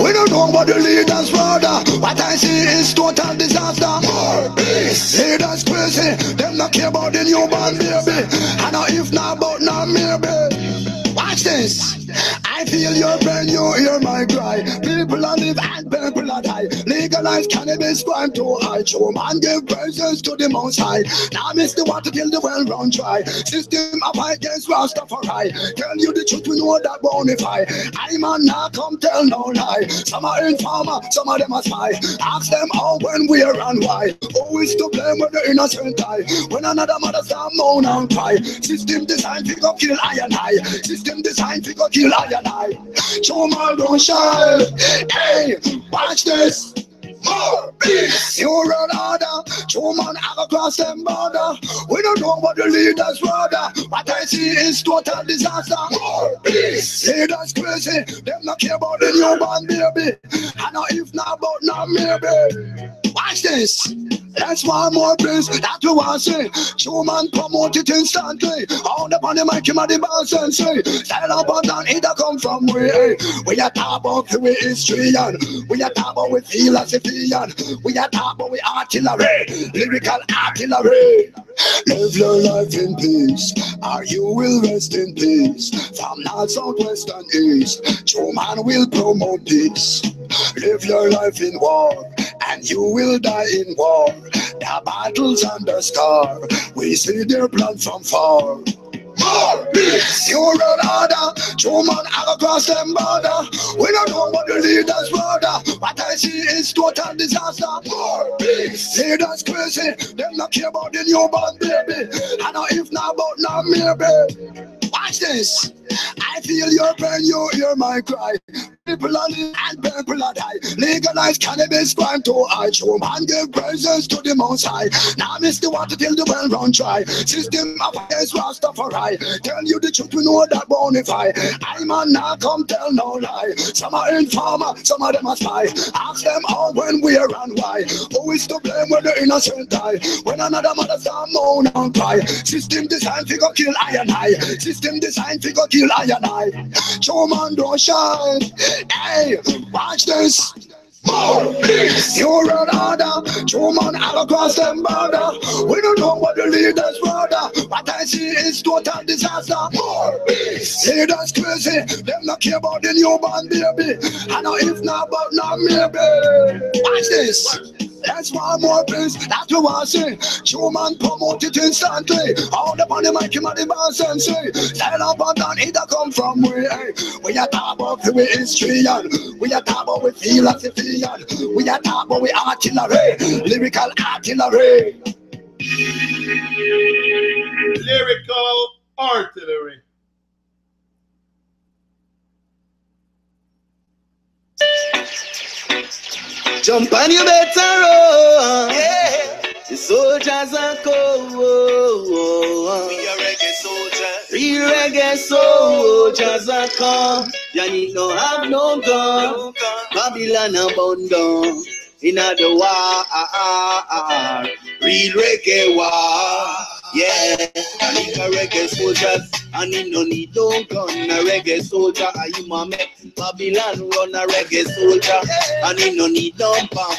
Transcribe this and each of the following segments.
We don't know what the leaders rather. What I see is total disaster. More peace. Leaders crazy. Them not care about the newborn baby. I know if not about now maybe. Watch this. I feel your pain, you hear my cry. People are live and people are die. Legalize cannabis, crime to hide. Show man give praises to the most high. Now miss the water till the well run dry. System of against Rastafari. Tell you the truth, we know that bonify. I man now come tell no lie. Some are informer, some of them are spy. Ask them how, when, where and why. Who is to blame when the innocent die? When another mother start moan and cry. System designed to go kill I and I. System designed to go kill I and I. Show my don't shine. Hey, watch this. More peace. You run harder. Show man across them border. We don't know what the leaders rather. What I see is total disaster. More peace. Leaders crazy. Them not care about the newborn baby. I know if not about now maybe. Watch this. That's one more place that you want to see. Show man promote it instantly. All up on the mic, him at the boss and say, style up and down, it come from where? We are talk about the history and we are talk about with philosophy and we are talk about with artillery, lyrical artillery. Live your life in peace, or you will rest in peace. From north, south, west and east, true man will promote peace. Live your life in war, and you will die in war. The battles and the scar, we see their plan from far. More peace. You run harder. True man across them border. We don't know what the leaders rather. What I see is total disaster. More peace. Leaders crazy. Them not care about the newborn baby. I know if not about now maybe. Watch this. I feel your pain, you hear my cry. People are live and people are die. Legalize cannabis, crime to hide. Show man give praises to the most high. Now miss the water till the well run dry. System of against Rastafari. Tell you the truth, we know that bonify. I man now come tell no lie. Some are informer, some of them are spy. Ask them how, when, where and why. Who is to blame when the innocent die? When another mother start moan and cry. System designed to go kill I and I. System designed to go kill I and I. Show man don't shine. Hey, watch this. More peace. You run harder. True man all across them border. We don't know what the leaders rather. What I see is total disaster. More peace. Leaders crazy. Them not care about the newborn baby. I know if not about now maybe. Watch this. That's one more place that you want to see. True man promote it instantly. All the money make him at the boss and say, style up and down, it come from where? We are talk about the history and we are talk about with philosophy and we are talk about with artillery, lyrical artillery. Lyrical artillery. Jump on you better run. Yeah. The soldiers are cold. We are reggae soldiers. Real reggae soldiers are come. You need no have no gun. Babylon abandon. In the war. Real reggae war. Yeah. I need a reggae soldiers. And he no need no gun. A reggae soldier. I am a make Babylon run a reggae soldier. And he no need no bomb.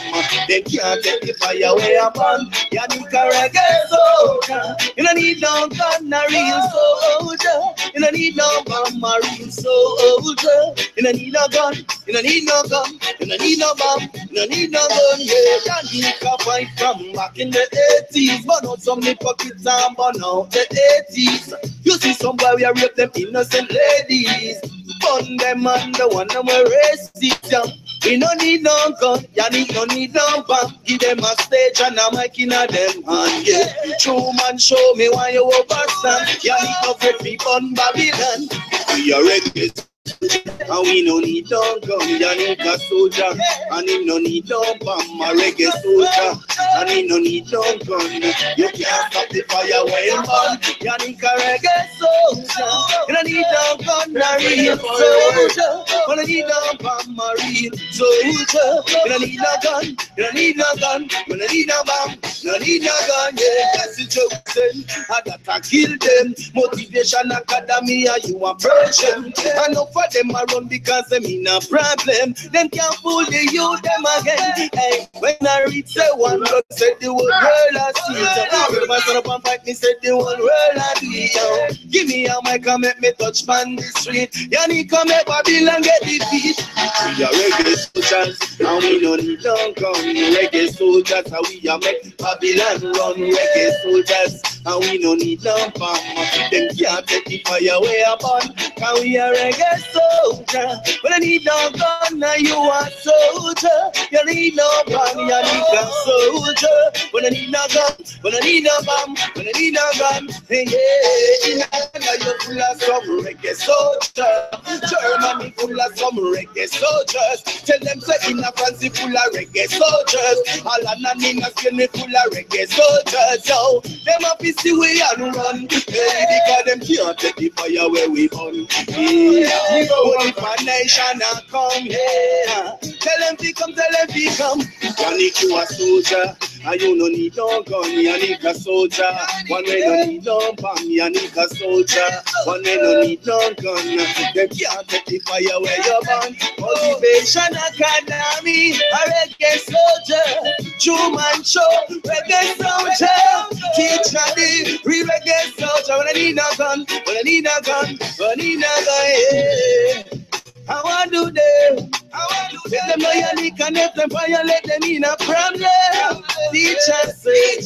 They can't take the fire away upon. You need a reggae soldier. You don't need no gun. A real soldier. You don't need no bomb. A real soldier. You don't need no gun. You don't need no gun. You don't need no bomb. You don't need no gun. Yeah, you need to fight from back in the 80s. But not some hypocrites and burn out the 80s. You see somewhere we are rape them innocent ladies. Burn them and the one that we're racist. We don't need no gun, Yannick don't need no bomb. Give them a stage and a mic in them hand. Yeah, true man, show me why you overstand. Yannick no afraid me burn Babylon. We are reggae. And we no need no gun, Yannick a soldier. And he no need no bomb, a reggae soldier. And he no need no gun. You can't stop the fire when you burn. Yannick a reggae soldier. You don't need no gun, a real soldier. You don't need no bomb, a real soldier. You don't need no gun, you don't need no gun, you don't need no bomb. No need no gun, yeah, that's the chosen. I gotta kill them. Motivation Academy, you a virgin. I know for them I run because them in a problem. Them can't fool the youth them again. Hey, when I reach the one, God said the whole world I see it. If I stand up and fight me, said the whole world I see it. Give me a mic and make me touch man the street. Yanni come make Babylon get defeat. We are reggae soldiers, and we don't need no gun. Reggae soldiers, and we are make Babylon run. Reggae soldiers, and we don't need no bomb. Them can't take the fire way upon. Cause we are reggae soldier. When I need no gun, now you are soldier. You need no bomb, you need a soldier. When I need no gun, when I need no bomb, when I need no gun, yeah. In Canada you're full of some reggae soldiers. Germany full of some reggae soldiers. Tell them say in a France full of reggae soldiers. All of in a Spain full of reggae soldiers. So them up is the way and run. Hey, because them can't take the fire where we burn. Yeah, but if a nation a come, yeah. Tell them to come, tell them to come. Yannick, you a soldier, and you no need no gun. Yannick a soldier, one way no need no bomb. Yannick a soldier, one way no need no gun. Them can't take the fire where you burn. Motivation Academy, a reggae soldier. Truman Show, reggae soldier. Teach me, real reggae soldier. When I need no gun, when I need no gun, when I need no gun, yeah. I want to do them. Let them know you can help them violate them in a problem. Teachers say,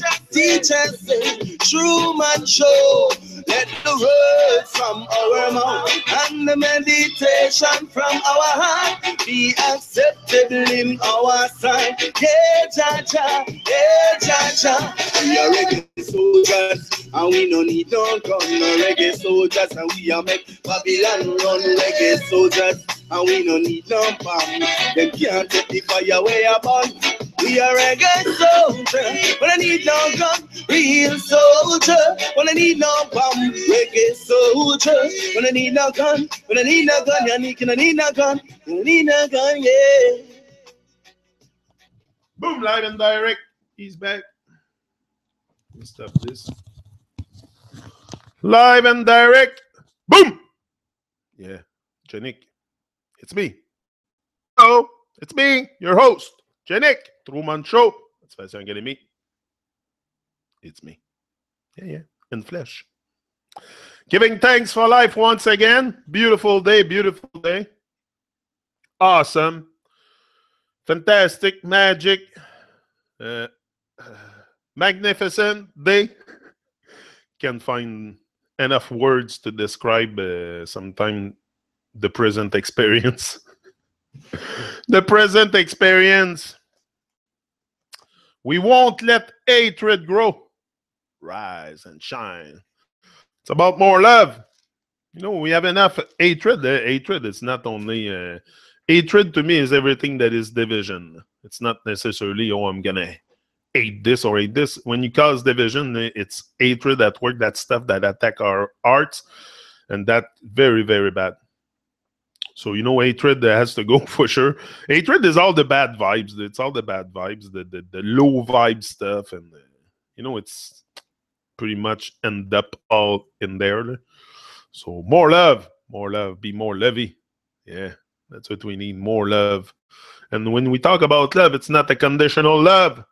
Truman Show. Let the words from our mouth and the meditation from our heart be acceptable in our sight. Yeah, Jaja, yeah, Jaja. We are reggae soldiers and we no need no gun. No reggae soldiers and we are make Babylon run. Reggae soldiers and we no need no bomb. Them can't take the fire way upon. We are reggae soldier, but I need no gun. Real soldier, when I need no bomb. Reggae soldier, when I need no gun. When I need no gun, Yannick, and I need no gun. I need no gun, yeah. Boom, live and direct. He's back. Let's stop this. Live and direct. Boom. Yeah, Janik. It's me. Hello, it's me, your host, Janik. Truman Show. That's why I'm getting me. It's me. Yeah, in flesh. Giving thanks for life once again. Beautiful day, beautiful day. Awesome. Fantastic, magic. Magnificent day. Can't find enough words to describe sometime the present experience. The present experience. We won't let hatred grow. Rise and shine. It's about more love. You know, we have enough hatred. Hatred is not only... hatred to me is everything that is division. It's not necessarily, oh, I'm going to hate this or hate this. When you cause division, it's hatred at work, that stuff that attack our hearts. And that very, very bad. So, you know, hatred has to go for sure. Hatred is all the bad vibes. It's all the bad vibes, the low vibe stuff. And, you know, it's pretty much end up all in there. So more love, be more lovey. Yeah, that's what we need, more love. And when we talk about love, it's not a conditional love.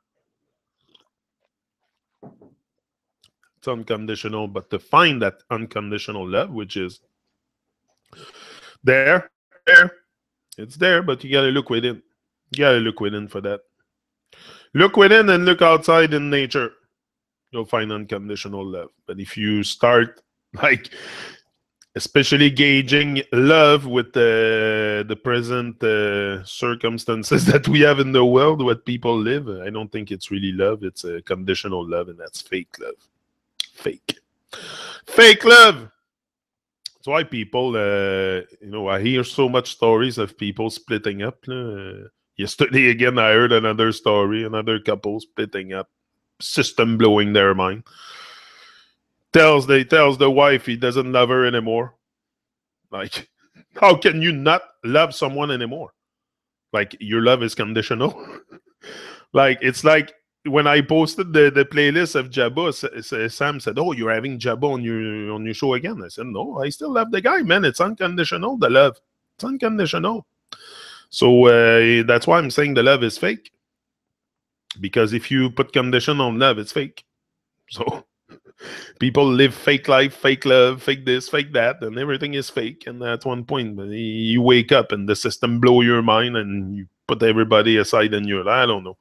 It's unconditional, but to find that unconditional love, which is there, it's there, but you gotta look within. You gotta look within for that. Look within and look outside in nature. You'll find unconditional love. But if you start, like, especially gauging love with the present circumstances that we have in the world, what people live, I don't think it's really love. It's a conditional love, and that's fake love. Fake love. That's why people, you know, I hear so much stories of people splitting up. Yesterday, again, I heard another story, another couple splitting up. System blowing their mind. Tells the wife he doesn't love her anymore. Like, how can you not love someone anymore? Like, your love is conditional. Like, it's like when I posted the playlist of Jabba, Sam said, "Oh, you're having Jabba on your show again." I said, "No, I still love the guy, man. It's unconditional. The love, it's unconditional." So that's why I'm saying the love is fake. Because if you put condition on love, it's fake. So people live fake life, fake love, fake this, fake that, and everything is fake. And at one point, you wake up and the system blow your mind, and you put everybody aside, and you're, I don't know.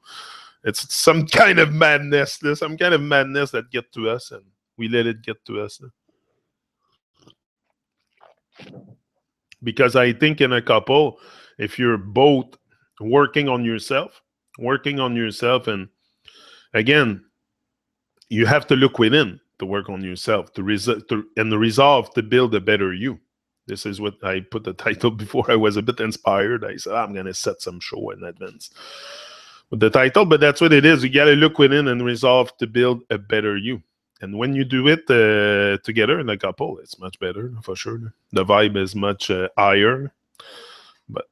It's some kind of madness. There's some kind of madness that get to us, and we let it get to us. Because I think in a couple, if you're both working on yourself, and again, you have to look within to work on yourself, and resolve to build a better you. This is what I put the title before. I was a bit inspired. I said, I'm going to set some show in advance with the title, but that's what it is. You got to look within and resolve to build a better you. And when you do it together in a couple, it's much better, for sure. The vibe is much higher. But,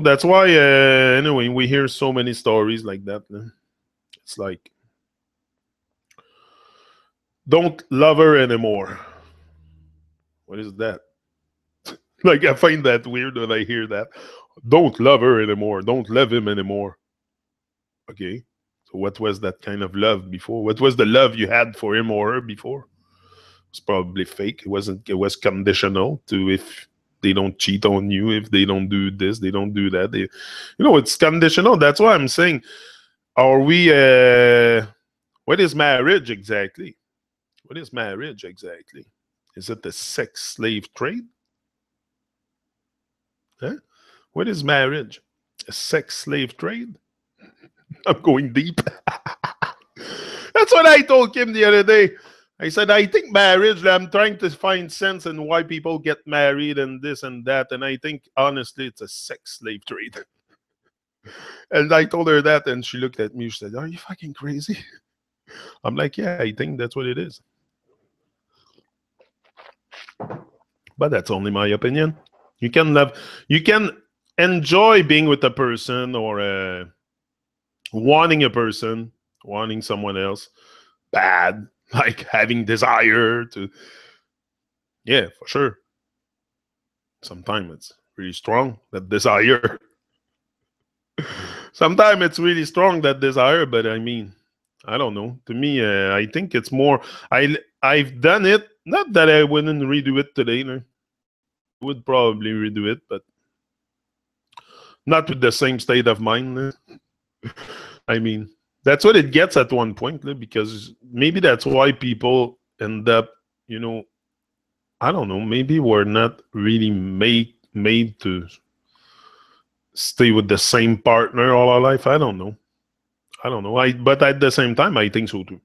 that's why, anyway, we hear so many stories like that. It's like, don't love her anymore. What is that? Like, I find that weird when I hear that. Don't love her anymore. Don't love him anymore. Okay. So what was that kind of love before? What was the love you had for him or her before? It's probably fake. It was conditional to if they don't cheat on you, if they don't do this, they don't do that. It's conditional. That's why I'm saying, are we what is marriage exactly? What is marriage exactly? Is it the sex slave trade? Huh? What is marriage? A sex slave trade? I'm going deep. That's what I told Kim the other day. I said, I think marriage, I'm trying to find sense in why people get married and this and that. And I think, honestly, it's a sex slave trade. And I told her that, and she looked at me. She said, are you fucking crazy? I'm like, yeah, I think that's what it is. But that's only my opinion. You can enjoy being with a person or wanting a person, wanting someone else bad, like having desire to, yeah, for sure. Sometimes it's really strong, that desire. Sometimes it's really strong, that desire, but I mean, I don't know. To me, I think it's more, I've done it, not that I wouldn't redo it today. No. I would probably redo it, but not with the same state of mind. No. I mean, that's what it gets at one point, because maybe that's why people end up, I don't know, maybe we're not really made to stay with the same partner all our life. I don't know. But at the same time, I think so too.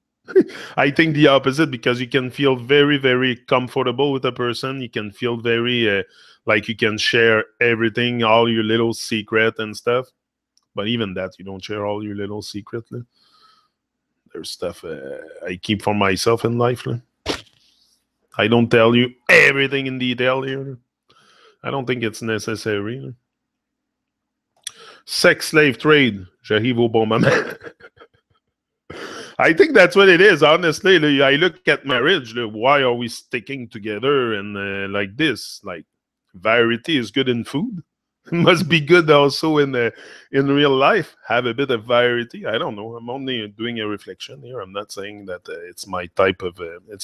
I think the opposite, because you can feel very, very comfortable with a person. You can feel very like you can share everything, all your little secret and stuff. But even that, you don't share all your little secret. There's stuff I keep for myself in life. I don't tell you everything in detail here. I don't think it's necessary. Sex slave trade. J'arrive au bon moment. I think that's what it is, honestly. I look at marriage. Why are we sticking together and like this? Like, variety is good in food. It must be good also in real life. Have a bit of variety. I don't know. I'm only doing a reflection here. I'm not saying that it's my type of.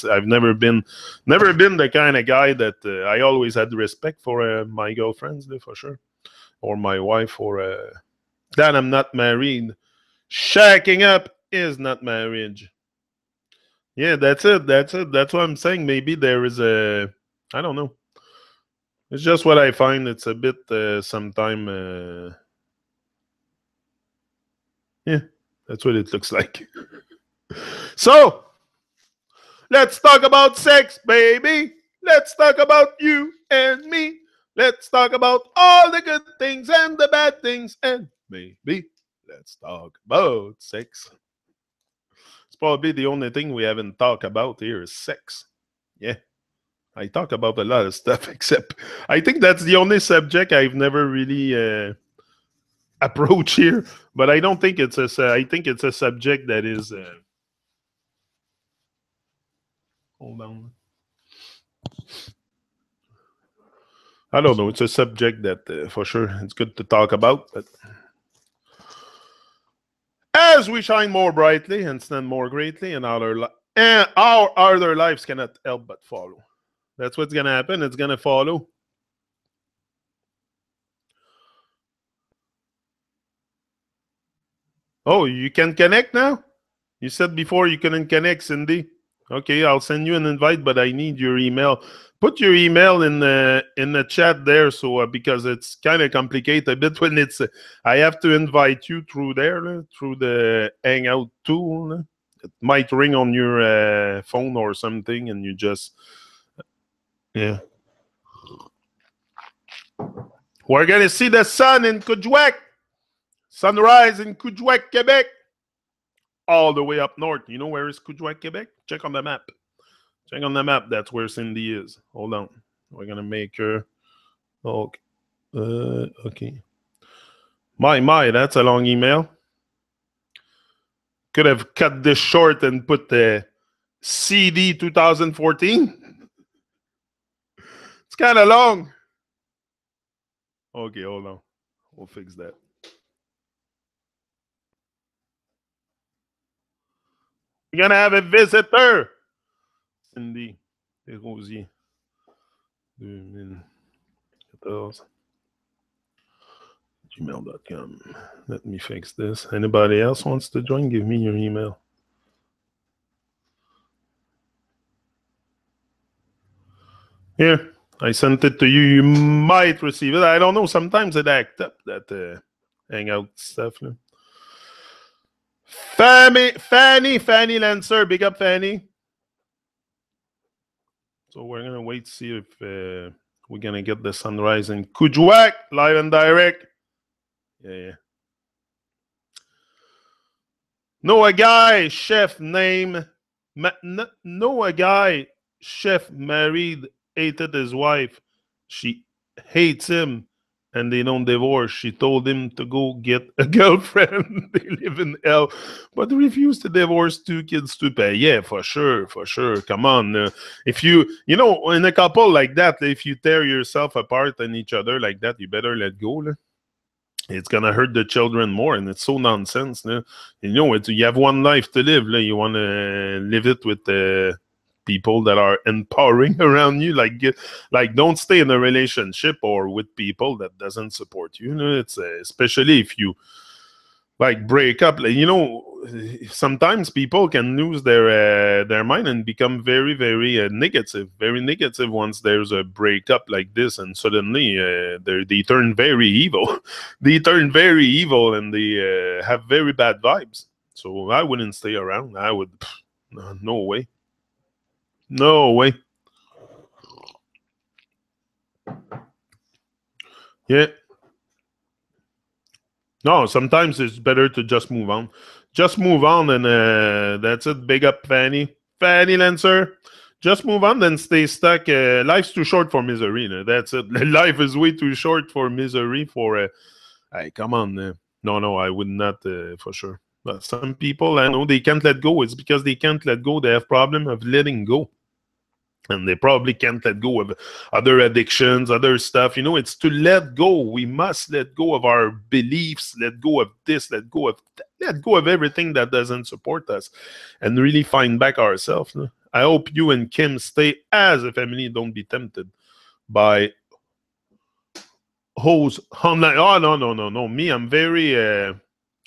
I've never been the kind of guy that I always had respect for my girlfriends, for sure, or my wife, or that I'm not married. Shacking up is not marriage. Yeah, that's it. That's what I'm saying. Maybe there is a. I don't know. It's just what I find. It's a bit sometime. Yeah, that's what it looks like. So, let's talk about sex, baby. Let's talk about you and me. Let's talk about all the good things and the bad things. And maybe let's talk about sex. It's probably the only thing we haven't talked about here is sex. Yeah. I talk about a lot of stuff, except I think that's the only subject I've never really approach here, but I don't think it's a. I think it's a subject that is. Hold on. I don't know. It's a subject that, for sure, it's good to talk about. But as we shine more brightly and stand more greatly, and our other lives cannot help but follow. That's what's gonna happen. It's gonna follow. Oh, you can connect now? You said before you couldn't connect, Cindy. Okay, I'll send you an invite, but I need your email. Put your email in the chat there, so because it's kind of complicated a bit when it's. I have to invite you through there, through the Hangout tool. It might ring on your phone or something, and you just. Yeah. We're gonna see the sun in Coujouac. Sunrise in Coujouac, Quebec. All the way up north. You know where is Coujouac, Quebec? Check on the map. Check on the map. That's where Cindy is. Hold on. We're gonna make her. Okay. Okay. My, that's a long email. Could have cut this short and put the CD 2014. It's kind of long. Okay, hold on. We'll fix that. We're gonna have a visitor. Cindy Desrosiers. 2014. Gmail.com. Let me fix this. Anybody else wants to join? Give me your email. Here, I sent it to you. You might receive it. I don't know. Sometimes it acts up, that Hangout stuff. Fanny Lancer. Big up, Fanny. So we're going to wait to see if we're going to get the sunrise in Coujouac, live and direct. Yeah. Know a guy, chef married, hated his wife. She hates him, and they don't divorce. She told him to go get a girlfriend. They live in hell, but refused to divorce, 2 kids to pay. Yeah, for sure. Come on. If you know, in a couple like that, if you tear yourself apart and each other like that, you better let go. It's gonna hurt the children more, and it's so nonsense. You know, you have one life to live. You want to live it with people that are empowering around you. Like don't stay in a relationship or with people that doesn't support you. It's especially if you like break up. Sometimes people can lose their mind and become very, very negative. Very negative once there's a breakup like this, and suddenly they turn very evil. They turn very evil, and they have very bad vibes. So I wouldn't stay around. I would. No way. No way. Yeah. No, sometimes it's better to just move on. Just move on, and that's it. Big up, Fanny Lancer. Just move on, then stay stuck. Life's too short for misery. That's it. Life is way too short for misery. Hey, come on. No, I would not, for sure. But some people, I know they can't let go. It's because they can't let go. They have problem of letting go. And they probably can't let go of other addictions, other stuff. It's to let go. We must let go of our beliefs, let go of this, let go of everything that doesn't support us, and really find back ourselves. I hope you and Kim stay as a family. Don't be tempted by hoes online. Oh, no. Me, I'm very,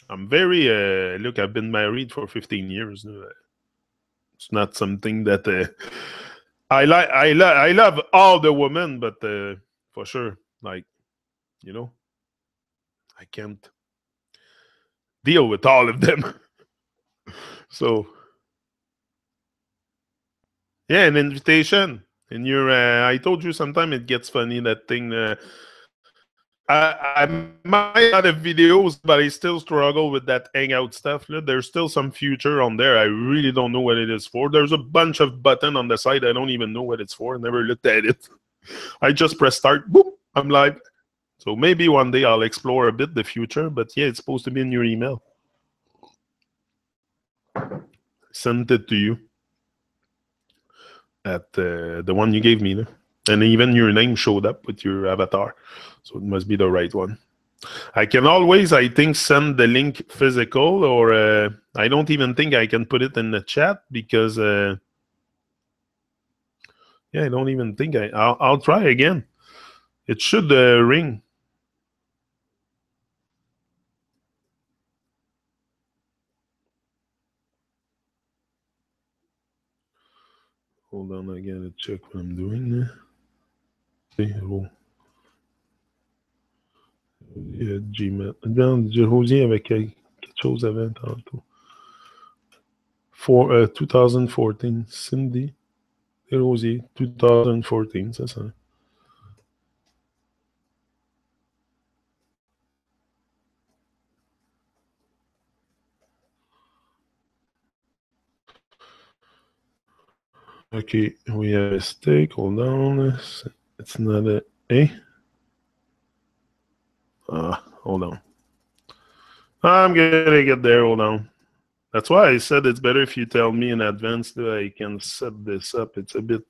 look, I've been married for 15 years. It's not something that... I love all the women, but for sure, I can't deal with all of them. So, yeah, an invitation. And I told you sometime it gets funny, that thing. I might not have videos, but I still struggle with that Hangout stuff. There's still some future on there. I really don't know what it is for. There's a bunch of buttons on the side. I don't even know what it's for. I never looked at it. I just press start. Boom. I'm live. So maybe one day I'll explore a bit the future, but yeah, it's supposed to be in your email. Sent it to you at the one you gave me. And even your name showed up with your avatar. So it must be the right one. I can always, I think, send the link physical, or I don't even think I can put it in the chat because, yeah, I don't even think I'll try again. It should ring. Hold on, I gotta check what I'm doing. Hello. Gmail. Dans Rosier avec quelque chose avant tantôt. 2014. Cindy Rosier, 2014, c'est ça. Okay, we have a mistake. Hold on. It's not a A. Hold on. I'm gonna get there. Hold on. That's why I said it's better if you tell me in advance that I can set this up. It's a bit.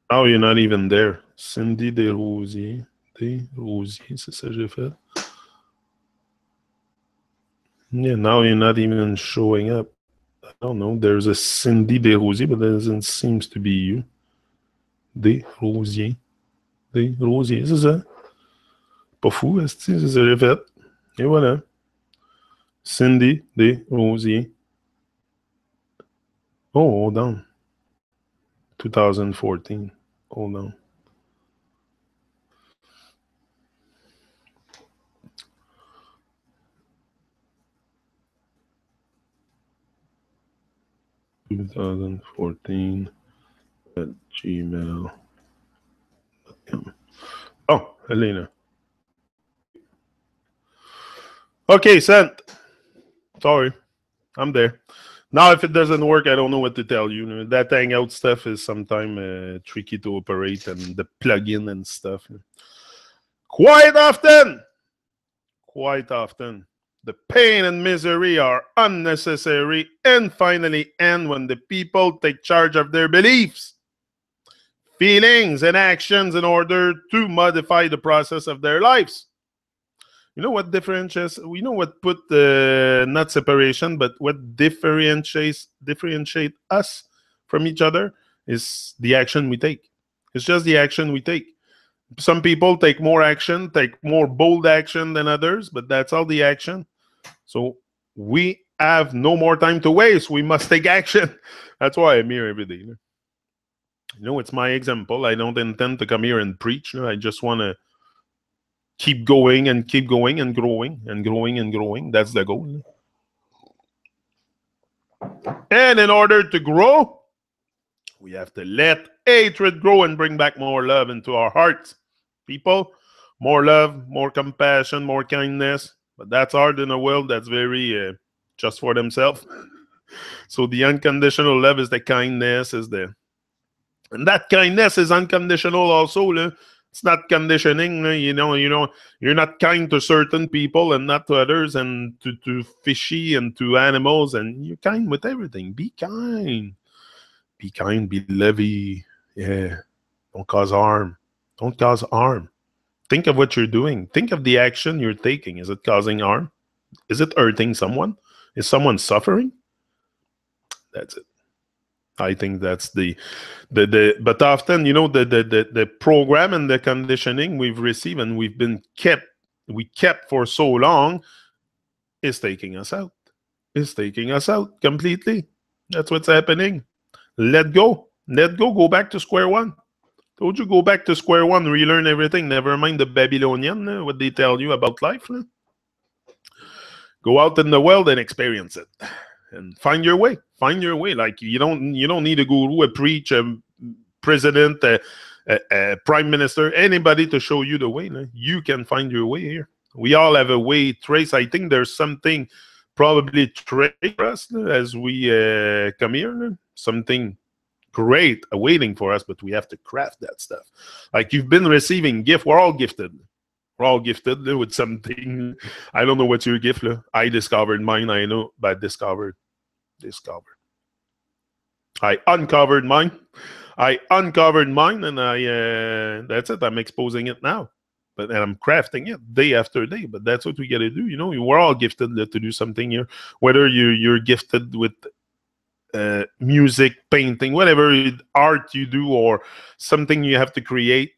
Oh, you're not even there. Cindy Desrosiers. Desrosiers, c'est ça que j'ai fait. Yeah, now you're not even showing up. I don't know. There's a Cindy Desrosiers, but there doesn't seems to be you. Desrosiers. Desrosiers, c'est ça. Pas fou, c'est ça que j'ai fait. Et voilà. Cindy Desrosiers. Oh, hold on. 2014. Hold on. (2014) at gmail.com. Oh, Elena. Okay, sent. Sorry. I'm there. Now, if it doesn't work, I don't know what to tell you. That Hangout stuff is sometimes tricky to operate, and the plugin and stuff. Quite often, the pain and misery are unnecessary and finally end when the people take charge of their beliefs, feelings, and actions in order to modify the process of their lives. You know what differentiates? We know what put not separation, but what differentiate us from each other is the action we take. It's just the action we take. Some people take more action, take more bold action than others, but that's all the action. So we have no more time to waste. We must take action. That's why I'm here every day. You know, it's my example. I don't intend to come here and preach. I just want to keep going and growing and growing. That's the goal. And in order to grow, we have to let hatred grow and bring back more love into our hearts. People, more love, more compassion, more kindness. But that's hard in a world that's very just for themselves. So the unconditional love is the kindness, and that kindness is unconditional also. It's not conditioning, you know, you're not kind to certain people and not to others, and to fishy and to animals, and you're kind with everything. Be kind. Be kind, be levy. Yeah. Don't cause harm. Don't cause harm. Think of what you're doing. Think of the action you're taking. Is it causing harm? Is it hurting someone? Is someone suffering? That's it. I think that's but often, you know, the program and the conditioning we've received and we kept for so long is taking us out. Is taking us out completely. That's what's happening. Let go. Go back to square one. Told you, go back to square one, relearn everything. Never mind the Babylonian, what they tell you about life. Go out in the world and experience it. And find your way. Find your way. Like you don't need a guru, a preach, a president, a prime minister, anybody to show you the way. You can find your way here. We all have a way trace. I think there's something probably trace for us as we come here. Something great waiting for us, but we have to craft that stuff. Like you've been receiving gift. We're all gifted. We're all gifted with something. I don't know what's your gift. I discovered mine. I know, but discovered. I uncovered mine. And that's it. I'm exposing it now. And I'm crafting it day after day. But that's what we got to do. You know, we're all gifted to do something here. Whether you're gifted with music, painting, whatever art you do, or something you have to create,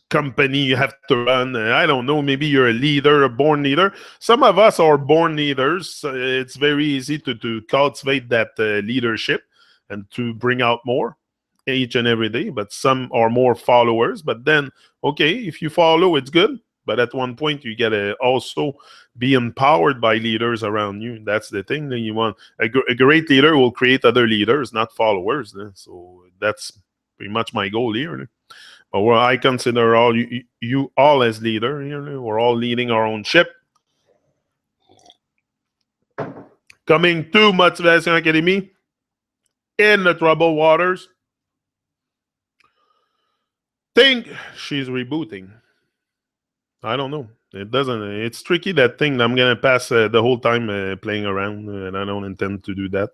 company you have to run. I don't know. Maybe you're a leader, a born leader. Some of us are born leaders. It's very easy to cultivate that leadership and to bring out more each and every day. But some are more followers. But then, okay, if you follow, it's good. But at one point, you gotta also be empowered by leaders around you. That's the thing that you want. A great leader will create other leaders, not followers. So that's pretty much my goal here. Well, I consider all you all as leader. You know, we're all leading our own ship. Coming to Motivation Academy in the troubled waters. Think she's rebooting. I don't know. It doesn't. It's tricky, that thing. I'm gonna pass the whole time playing around, and I don't intend to do that.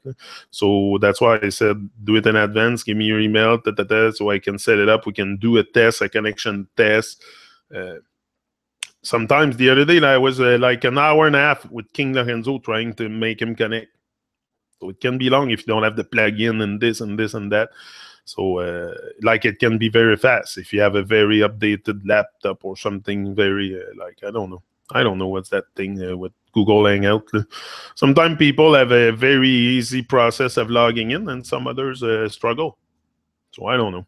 So that's why I said do it in advance. Give me your email, so I can set it up. We can do a test, a connection test. Sometimes the other day I was like an hour and a half with King Lorenzo trying to make him connect. So it can be long if you don't have the plug-in and this and this and that. So, like, it can be very fast if you have a very updated laptop or something very, I don't know what's that thing with Google Hangout. Sometimes people have a very easy process of logging in, and some others struggle. So I don't know.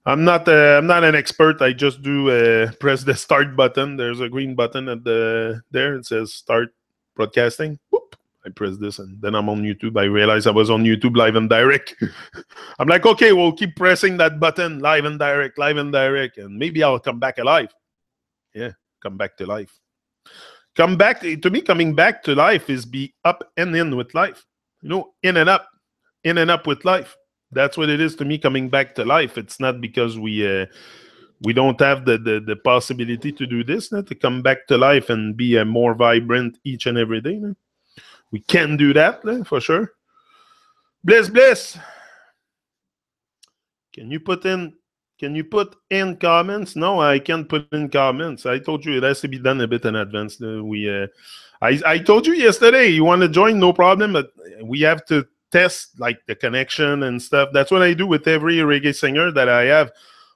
I'm not an expert. I just do press the start button. There's a green button at there. It says start broadcasting. Whoop. I press this, and then I'm on YouTube. I realized I was on YouTube live and direct. I'm like, okay, we'll keep pressing that button, live and direct, and maybe I'll come back alive. Yeah, come back to life. Coming back to life is be up and in with life. You know, in and up with life. That's what it is to me, coming back to life. It's not because we don't have the possibility to do this, to come back to life and be more vibrant each and every day. We can do that, for sure. Bliss. Can you put in comments? No, I can't put in comments. I told you it has to be done a bit in advance. I told you yesterday, you want to join, no problem, but we have to test like the connection and stuff. That's what I do with every reggae singer that I have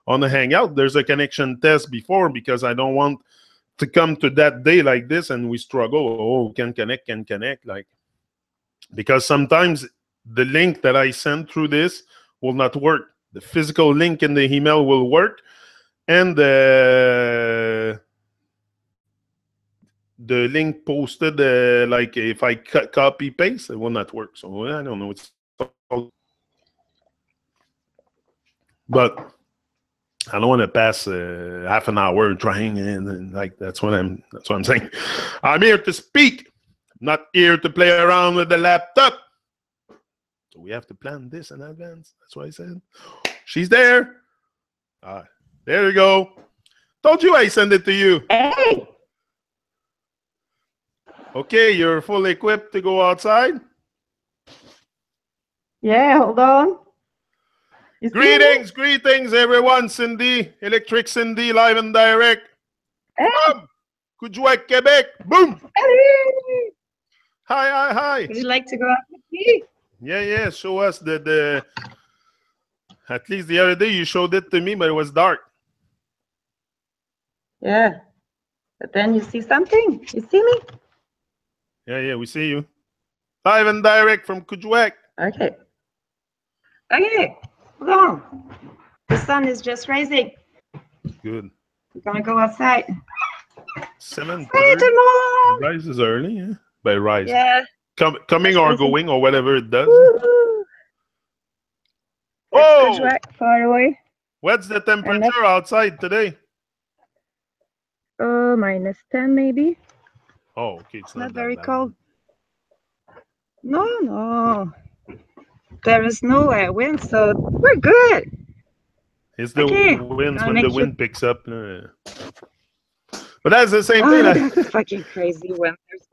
on the Hangout. There's a connection test before, because I don't want to come to that day like this and we struggle. Oh, can connect, like, because sometimes the link that I send through this will not work. The physical link in the email will work, and the link posted, like if I copy paste, it will not work. So I don't know. But I don't want to pass half an hour trying, and like that's what I'm saying. I'm here to speak, not here to play around with the laptop. So we have to plan this in advance. That's what I said. She's there. There you go. Told you I send it to you. Hey. Okay, you're fully equipped to go outside? Yeah, hold on. Greetings, everyone. Cindy, Electric Cindy, live and direct. Hey. From Coudjouac, Quebec. Boom. Hey. Hi. Would you like to go out with me? Yeah. Show us the. At least the other day you showed it to me, but it was dark. Yeah. But then you see something. You see me? Yeah, we see you. Live and direct from Coudjouac. Okay. Hold on. The sun is just rising. Good. We're gonna go outside. 7:30. Tomorrow. Rise is early, yeah. By rise. Yeah. Coming or going or whatever it does. Woo-hoo. Oh! Far away. What's the temperature outside today? -10 maybe. Oh, okay. It's not very cold. No. there is no wind, so we're good. It's the Okay, winds gonna when the make you. wind picks up. But that's the same thing. Oh, that's fucking crazy when there's.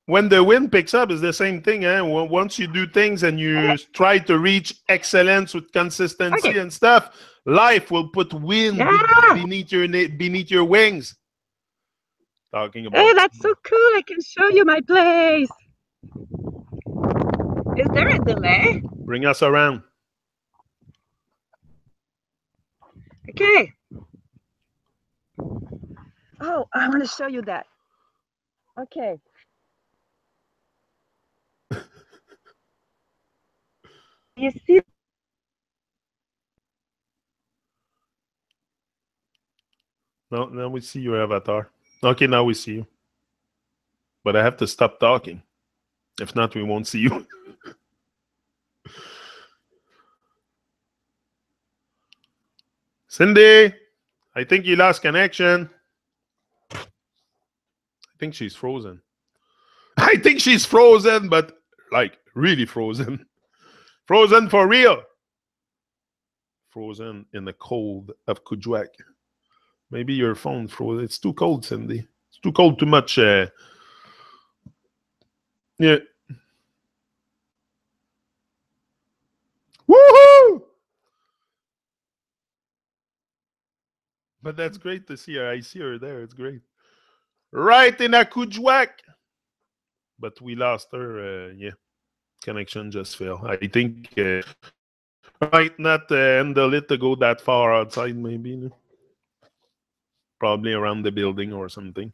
When the wind picks up, it's the same thing. Once you do things and you try to reach excellence with consistency Okay. and stuff, life will put wind Yeah. beneath your wings. Talking about. Hey, that's so cool. I can show you my place. Is there a delay? Bring us around. Okay. Oh, I want to show you that. Okay. You see? No, now we see your avatar. Okay, now we see you. But I have to stop talking. If not, we won't see you. Cindy, I think you lost connection. I think she's frozen. I think she's frozen, but like really frozen. Frozen for real. Frozen in the cold of Kujwak. Maybe your phone froze. It's too cold, Cindy. It's too cold, too much. Yeah. Woohoo! But that's great to see her. I see her there. It's great. Right in a Kujwak. But we lost her. Yeah. Connection just failed. I think might not handle it to go that far outside, maybe. No? Probably around the building or something.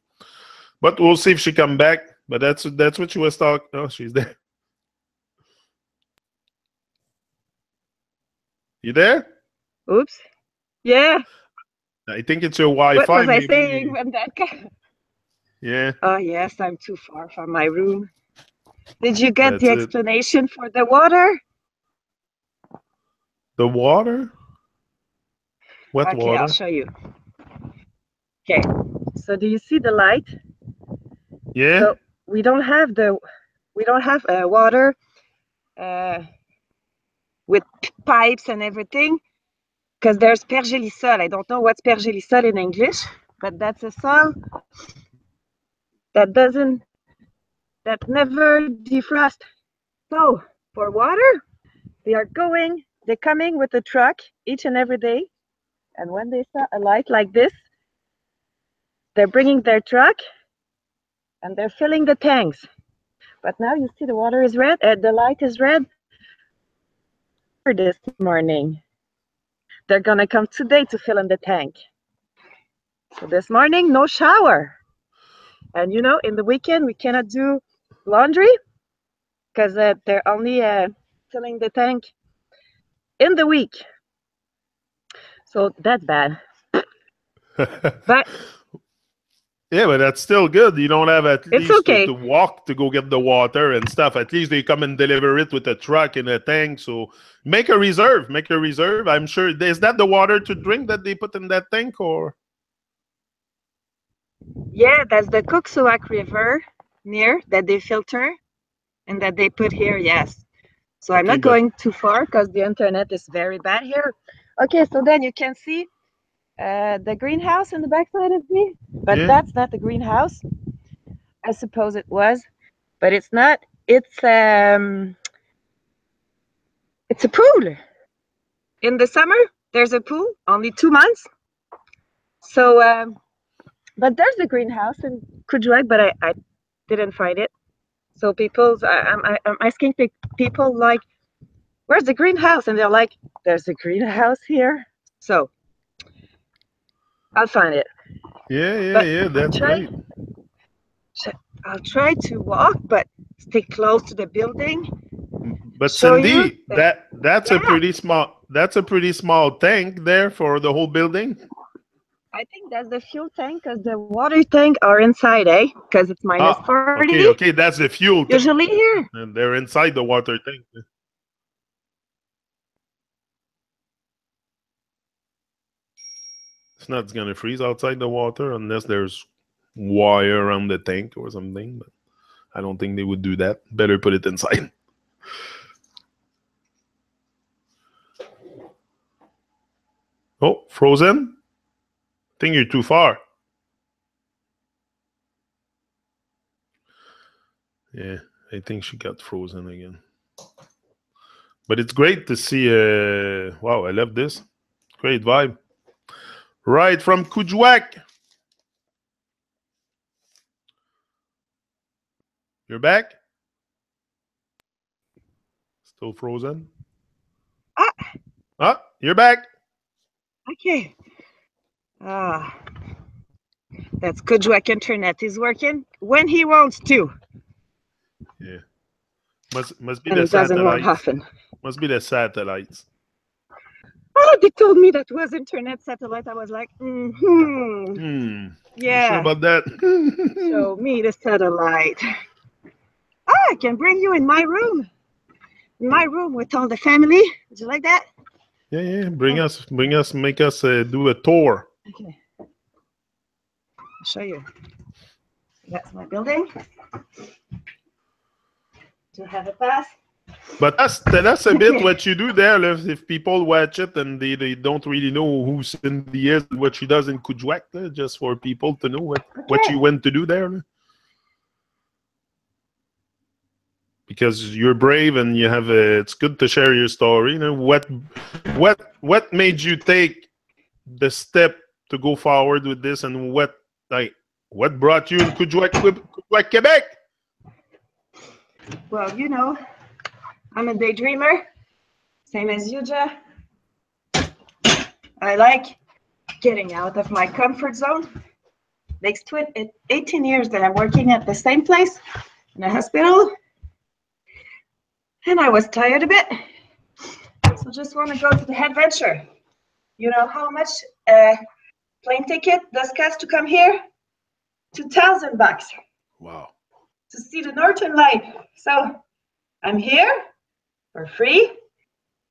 But we'll see if she come back. But that's what she was talking. Oh, she's there. You there? Oops. Yeah. I think it's your Wi-Fi. What was I maybe. saying when that guy? Yeah. Oh, yes, I'm too far from my room. Did you get That's the it. explanation for the water? The water? What Okay, water? I'll show you. Okay, so do you see the light? Yeah. So we don't have water with pipes and everything because there's pergélisol. I don't know what's pergélisol in English, but that's a sol that never defrost. So for water, they're coming with a truck each and every day. And when they saw a light like this, they're bringing their truck and they're filling the tanks. But now you see the water is red, the light is red. This morning, they're gonna come today to fill in the tank. So this morning, no shower. And you know, in the weekend, we cannot do laundry because they're only filling the tank in the week. So that's bad. But yeah, but that's still good. You don't have at it's least okay. to walk to go get the water and stuff. At least they come and deliver it with a truck and a tank. So make a reserve. Make a reserve. I'm sure. Is that the water to drink that they put in that tank or? Yeah, that's the Cooksuac River near that they filter and that they put here. Yes. So I'm not going too far because the internet is very bad here. Okay, so then you can see the greenhouse in the backside of me, but that's not the greenhouse. I suppose it was, but it's not. It's a pool. In the summer, there's a pool, only 2 months. So, but there's a greenhouse in Kuujjuaq, but I didn't find it. So I'm asking people like, where's the greenhouse? And they're like, there's a greenhouse here. So I'll find it. Yeah, that's great. I'll try to walk, but stay close to the building. But Cindy, that's a pretty small tank there for the whole building. I think that's the fuel tank because the water tank are inside, because it's minus 40. Okay, that's the fuel tank. Usually here. And they're inside the water tank. It's not going to freeze outside the water unless there's wire around the tank or something. But I don't think they would do that. Better put it inside. Oh, frozen? I think you're too far. Yeah, I think she got frozen again. But it's great to see. Wow, I love this. Great vibe. Right from Kujwak. You're back? Still frozen? Ah, you're back. Okay. That's Kujwak internet is working when he wants to. Yeah. Must be And the it doesn't work satellites. often. Must be the satellites. Oh, they told me that was internet satellite. I was like, You sure yeah. about that? Show me the satellite. I can bring you in my room. In my room with all the family. Would you like that? Yeah. Bring us, make us do a tour. Okay. I'll show you. That's my building. Do you have a pass? But tell us a bit what you do there. If people watch it and they don't really know who Cindy is and what she does in Kujwak, just for people to know what you went to do there. Because you're brave and you have it's good to share your story. You know what made you take the step to go forward with this, and what brought you in Kujwak, Quebec? Well, you know, I'm a daydreamer, same as you, Jeff. I like getting out of my comfort zone. Next 18 years that I'm working at the same place in a hospital, and I was tired a bit, so just want to go to the adventure. You know how much a plane ticket does cost to come here? $2,000. Wow. To see the Northern Light. So I'm here for free,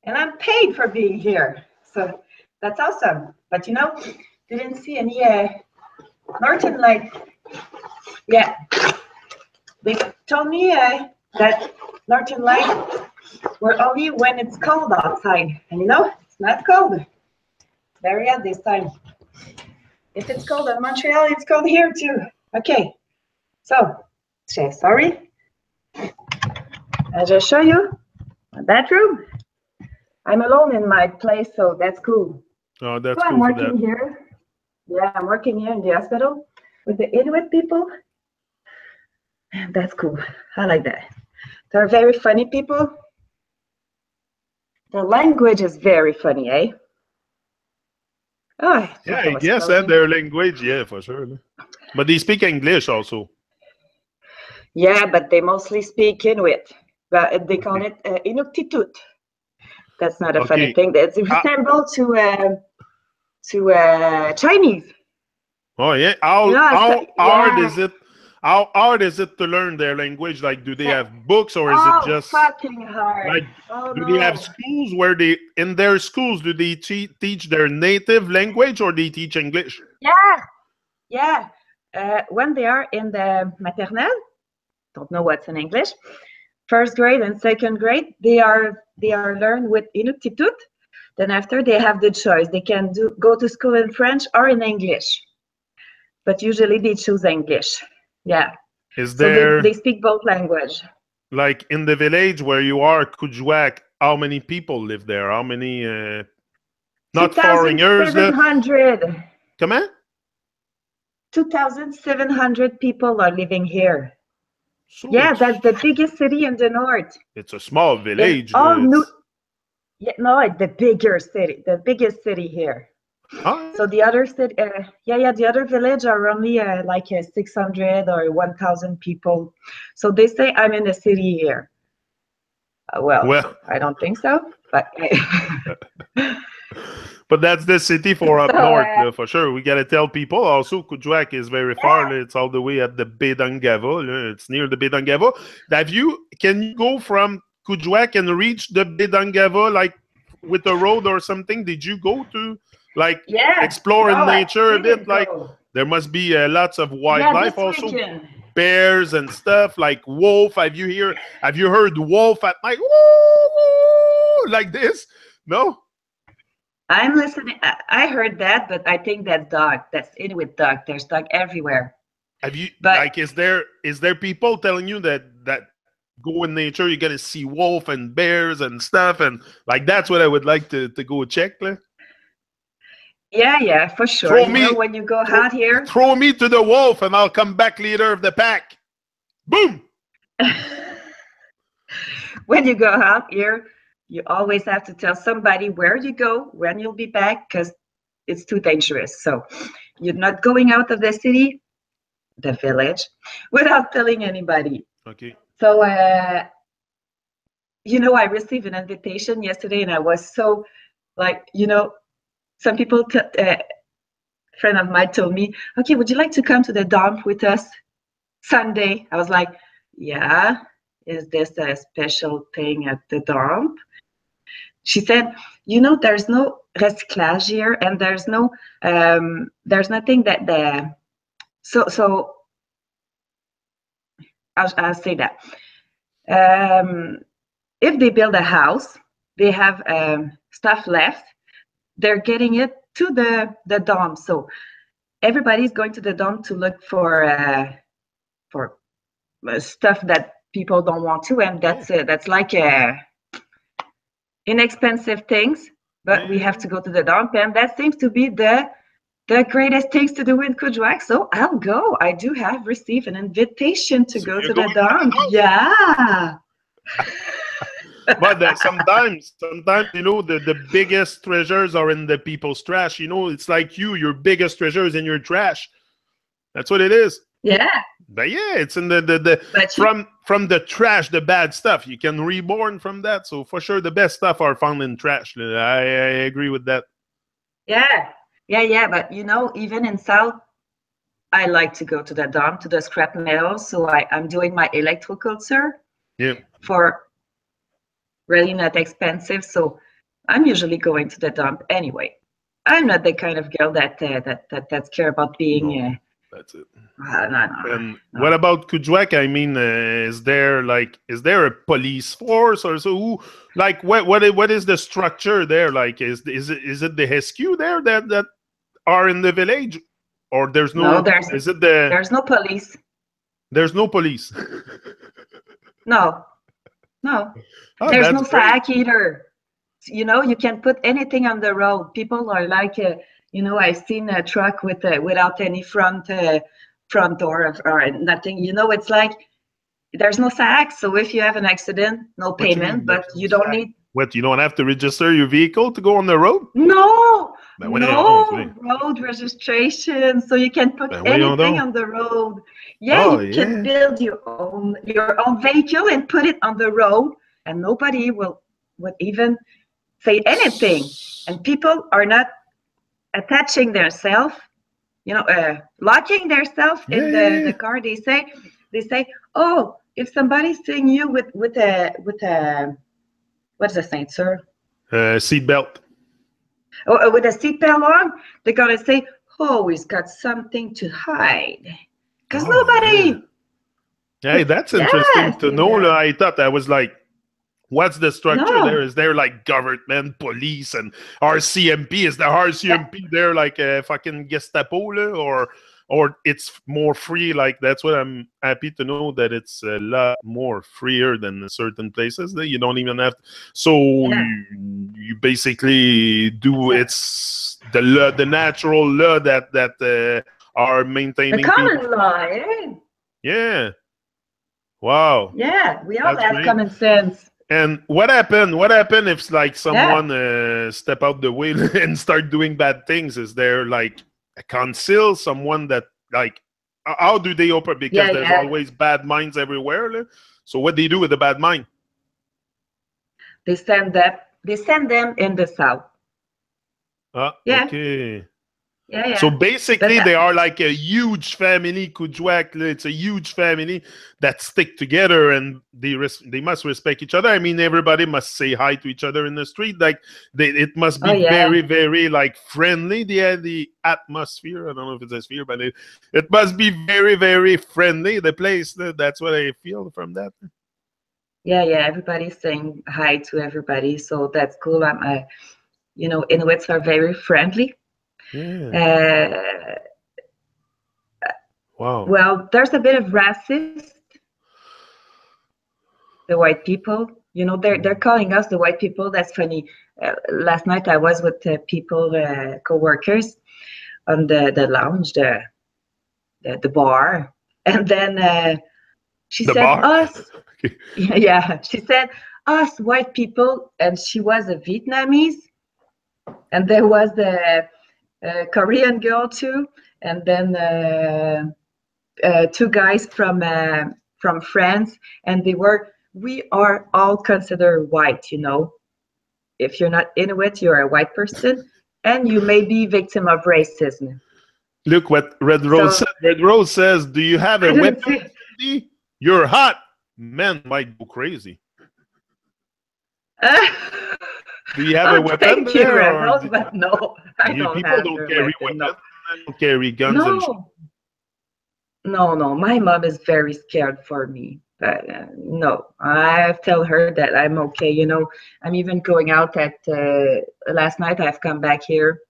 and I'm paid for being here. So that's awesome. But you know, didn't see any Northern Light. Yeah, they told me that Northern Light were only when it's cold outside, and you know, it's not cold. Very hot this time. If it's cold in Montreal, it's cold here too. Okay, so sorry. I'll just show you my bedroom. I'm alone in my place, so that's cool. Oh, that's so cool. I'm working here. Yeah, I'm working here in the hospital with the Inuit people. And that's cool. I like that. They're very funny people. The language is very funny, eh? Oh, yeah, I guess their language, yeah, for sure. But they speak English also. Yeah, but they mostly speak Inuit. But they call it Inuktitut. That's not a funny thing. It's resemble to Chinese. Oh yeah. How hard is it? How hard is it to learn their language? Like, do they have books, or is it just fucking hard? Like, do they have schools where in their schools do they teach their native language, or they teach English? Yeah. When they are in the maternelle, don't know what's in English. First grade and second grade, they are learned with Inuktitut. Then after they have the choice, they can go to school in French or in English. But usually they choose English. Yeah. So they speak both language. Like in the village where you are, Kujwak, how many people live there? How many not foreigners? 2,700. Come on? 2,700 people are living here. So yeah, that's the biggest city in the north. It's a small village. It's the bigger city, the biggest city here. So the other city, the other village are only like 600 or 1,000 people. So they say I'm in the city here. Well, I don't think so, but. But that's the city for up north, for sure. We gotta tell people also. Kujwak is very far. It's all the way at the Baie d'Angava. It's near the Baie d'Angava. Can you go from Kujwak and reach the Baie d'Angava like with a road or something? Did you go to explore in nature a bit? Like there must be lots of wildlife also. Bears and stuff like wolf. Have you heard wolf at night? Woo! Like this? No. I'm listening. I heard that, but I think that's dog. That's Inuit dog. There's dog everywhere. Have you But like is there people telling you that go in nature you're gonna see wolf and bears and stuff and like that's what I would like to go check. Like. yeah, for sure. Throw You know, me when you go throw, out here, throw me to the wolf and I'll come back leader of the pack. Boom. when you go out here, you always have to tell somebody where you go, when you'll be back, because it's too dangerous. So you're not going out of the city, the village, without telling anybody. Okay. So, you know, I received an invitation yesterday, and I was so, like, you know, some people, friend of mine told me, okay, would you like to come to the dump with us Sunday? I was like, yeah. Is this a special thing at the dump? She said, you know, there's no recyclage here, and there's nothing that so I'll say that. If they build a house, they have stuff left, they're getting it to the dump. So everybody's going to the dump to look for stuff that people don't want to, and that's like inexpensive things, but we have to go to the dump, and that seems to be the greatest things to do in Kuujjuaq. So I'll go. I do have received an invitation to go to the dump. Yeah. But sometimes you know the biggest treasures are in the people's trash. You know, it's like your biggest treasure is in your trash. That's what it is. Yeah. But yeah, it's in the from the trash, the bad stuff. You can reborn from that. So for sure, the best stuff are found in trash. I agree with that. Yeah. But you know, even in South, I like to go to the dump, to the scrap metal. So I'm doing my electroculture. Yeah. For really not expensive. So I'm usually going to the dump anyway. I'm not the kind of girl that's care about being. No, that's it. No. And what about Kuujjuaq? I mean, is there a police force or so? Like what is the structure there? Like is it the rescue there that are in the village, or there's no? There's no police. There's no police. No. Oh, there's no great. sack either. You know, you can put anything on the road. People are like, you know, I've seen a truck without any front door or nothing. You know, it's like there's no sack. So if you have an accident, no payment, but you don't need. What, you don't have to register your vehicle to go on the road? No road registration. So you can put anything on the road. Yeah, you can build your own vehicle and put it on the road, and nobody would even say anything. And people are not attaching themselves, you know, locking themselves in the car. They say, oh, if somebody's seeing you with a what's the saying, sir? Seatbelt. Oh, with a seatbelt on, they're gonna say, oh, he's got something to hide. Because nobody. Yeah, that's interesting to know. Yeah. I thought that was like, what's the structure there? Is there like government, police, and RCMP? Is the RCMP there like a fucking Gestapo, or it's more free? Like that's what I'm happy to know, that it's a lot more freer than certain places. That you don't even have to, you basically do it's the law, the natural law that are maintaining the common law. Yeah. Wow. Yeah, we all have common sense. And what happened if like someone step out the way and start doing bad things? Is there like a council, someone that like, how do they operate? Because there's always bad minds everywhere. So what do you do with the bad mind? They send them in the south. Okay. Yeah. So basically, they are like a huge family. Kuujjuaq, it's a huge family that stick together, and they must respect each other. I mean, everybody must say hi to each other in the street. Like it must be very, very like friendly. The atmosphere. I don't know if it's a sphere, but it must be very, very friendly. The place. That's what I feel from that. Yeah. Everybody's saying hi to everybody, so that's cool. You know, Inuits are very friendly. Yeah. Wow. Well, there's a bit of racist. The white people, you know, they're calling us the white people. That's funny. Last night I was with people, co-workers, on the lounge, the bar, and then she The said bar? us. Yeah, she said us white people, and she was a Vietnamese, and there was the Korean girl too, and then two guys from France, and we are all considered white, you know. If you're not Inuit, you're a white person, and you may be victim of racism. Look what Red Rose said. Red Rose says, do you have a weapon? You're hot. Men might go crazy. Do you have a weapon thank there? You, Red Rose, but no, I don't people have don't a carry weapon. weapons. Don't carry guns and shit. No. My mom is very scared for me. But no, I tell her that I'm okay. You know, I'm even going out at last night. I've come back here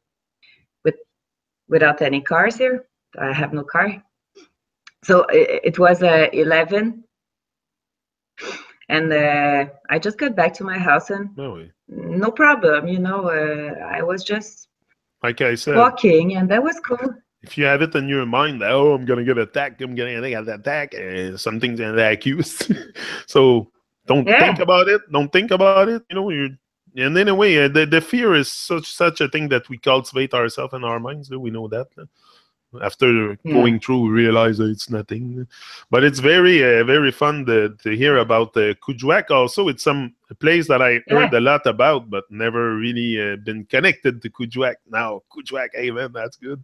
without any cars here. I have no car. So it was 11, and I just got back to my house, and no problem. You know, I was just like I said, walking, and that was cool. If you have it in your mind that, oh, I'm going to get attacked, I'm going to get attacked, something's going to accuse. So don't think about it. Don't think about it. You know, and in a way, the fear is such a thing that we cultivate ourselves in our minds. We know that. After going through, we realize that it's nothing. But it's very, very fun to hear about Kuujjuaq. Also, it's a place that I heard a lot about, but never really been connected to Kuujjuaq. Now, Kuujjuaq, hey man, that's good.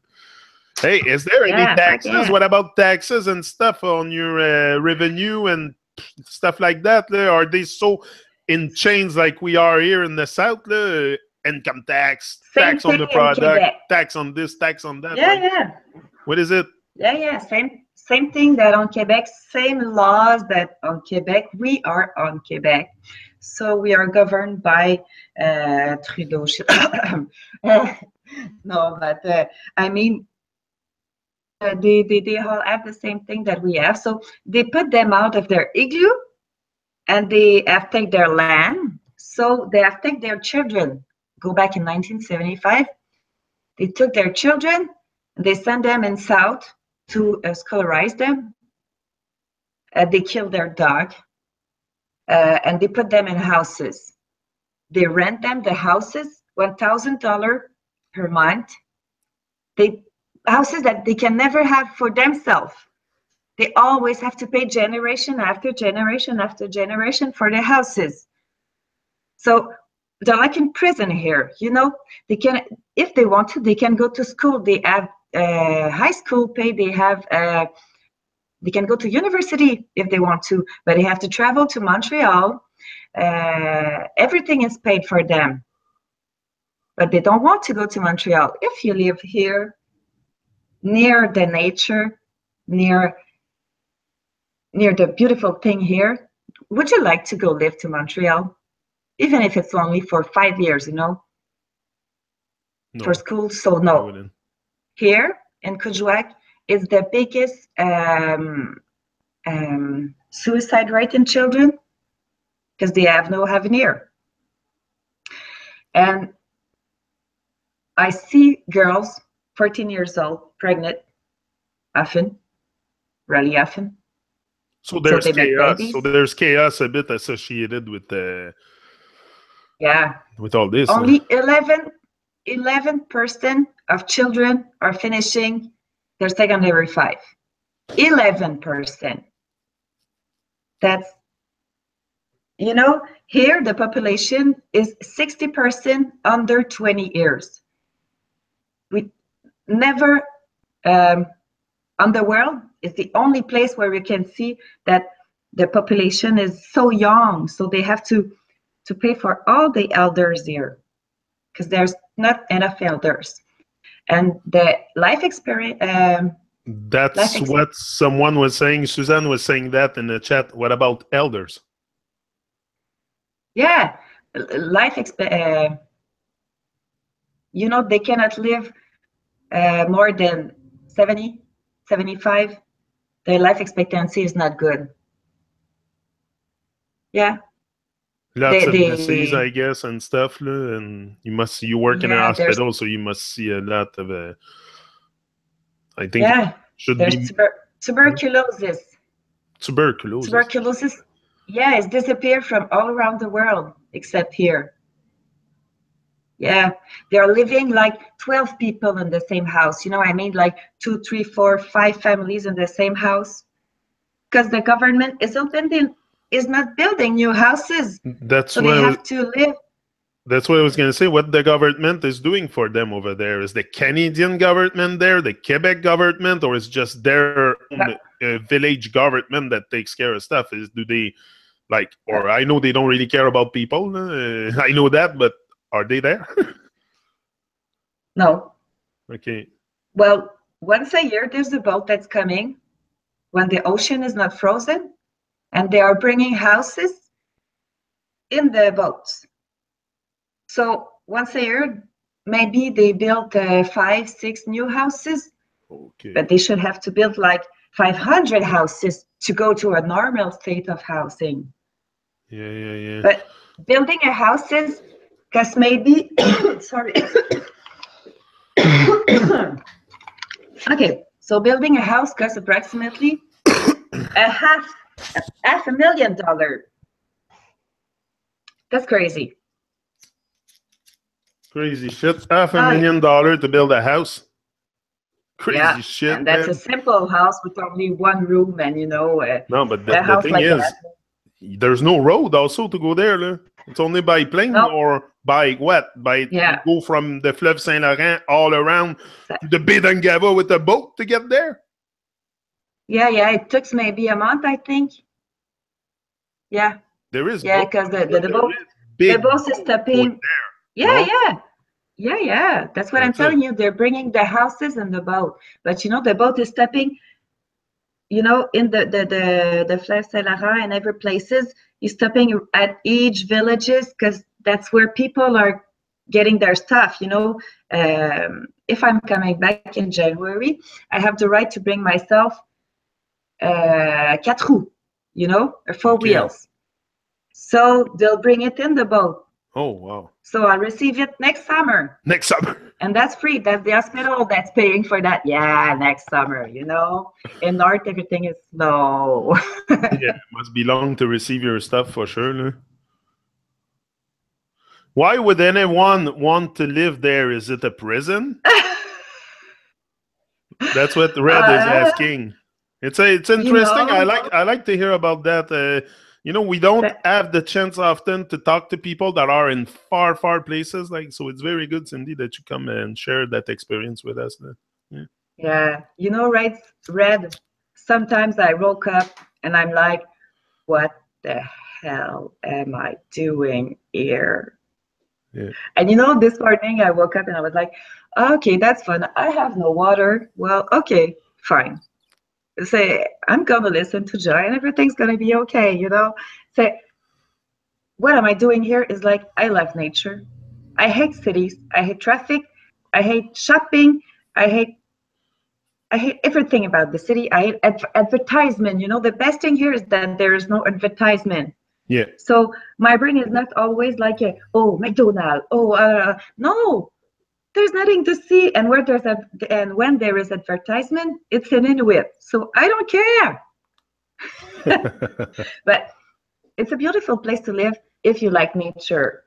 Hey, is there any taxes? What about taxes and stuff on your revenue and stuff like that? Are they so in chains like we are here in the South? Income tax, tax on the product, tax on this, tax on that. Yeah. What is it? Yeah. Same thing that on Quebec, same laws that on Quebec. We are on Quebec. So we are governed by Trudeau. No, but I mean, they all have the same thing that we have. So they put them out of their igloo, and they have taken their land. So they have taken their children. Go back in 1975. They took their children, and they sent them in South to scolarize them. They killed their dog, and they put them in houses. They rent them the houses, $1,000 per month. Houses that they can never have for themselves. They always have to pay generation after generation after generation for their houses. So they're like in prison here, you know. They can, if they want to, they can go to school. They have high school pay. They have, they can go to university if they want to, but they have to travel to Montreal. Everything is paid for them, but they don't want to go to Montreal. If you live here, near the nature, near the beautiful thing here, would you like to go live to Montreal? Even if it's only for 5 years, you know, for school. So no, here in Kuujjuaq is the biggest suicide rate in children because they have no avenir. And I see girls 14 years old, pregnant, often, really often. So there's chaos. So there's chaos a bit associated with with all this. Only 11% of children are finishing their secondary 5. 11%. That's, you know, here the population is 60% under 20 years. We never, on the world, is the only place where we can see that the population is so young. So they have to pay for all the elders here because there's not enough elders. And the life experience. That's what someone was saying. Suzanne was saying that in the chat. What about elders? Yeah, life expectancy you know, they cannot live more than 70, 75. Their life expectancy is not good. Yeah. Lots of disease, I guess, and stuff, and you work in a hospital, so you must see a lot of. I think should there's be tuberculosis. Tuberculosis, yeah, it's disappeared from all around the world except here. Yeah, they are living like 12 people in the same house. You know what I mean? Like 2, 3, 4, 5 families in the same house, because the government is not building new houses. That's so they have to live. That's what I was going to say. What the government is doing for them over there, is the Canadian government there, the Quebec government, or is just their own village government that takes care of stuff? Do they or I know they don't really care about people. I know that, but are they there? No. Okay. Well, once a year there's a boat that's coming when the ocean is not frozen, and they are bringing houses in the boats. So once a year, maybe they build 5, 6 new houses. Okay. But they should have to build like 500 houses to go to a normal state of housing. Yeah. But building a houses, because maybe, sorry. Okay, so building a house costs approximately $500,000. That's crazy. Crazy shit. $500,000 to build a house. Crazy shit. And that's a simple house with only one room, and no, but the thing like is, there's no road also to go there. Là. It's only by plane or by what? You go from the Fleuve Saint-Laurent all around to the Baie d'Angava with a boat to get there. Yeah. It took maybe a month, I think. Yeah. There is. Yeah, because the boat is stopping. Yeah. That's what I'm telling you. They're bringing the houses and the boat, but the boat is stopping. In the Fleuve Saint-Laurent and every places, he's stopping at each villages, because that's where people are getting their stuff. If I'm coming back in January, I have the right to bring myself 4 roues, 4 wheels. So they'll bring it in the boat. Oh, wow. So I'll receive it next summer. And that's free. That's the hospital that's paying for that. Yeah, next summer, In North, everything is slow. It must be long to receive your stuff for sure. No? Why would anyone want to live there? Is it a prison? That's what Red is asking. It's interesting. I like to hear about that. We don't have the chance often to talk to people that are in far, far places. So it's very good, Cindy, that you come and share that experience with us. Yeah. Right, Red, sometimes I woke up and I'm like, what the hell am I doing here? Yeah. And this morning I woke up and I was like, okay, that's fun. I have no water. Well, okay, fine. Say, I'm gonna listen to Joy and everything's gonna be okay, Say, what am I doing here is like, I love nature. I hate cities. I hate traffic. I hate shopping. I hate everything about the city. I hate advertisement. The best thing here is that there is no advertisement. Yeah. So my brain is not always like, McDonald's. No. There's nothing to see, and when there is advertisement, it's an Inuit. So I don't care. But it's a beautiful place to live if you like nature.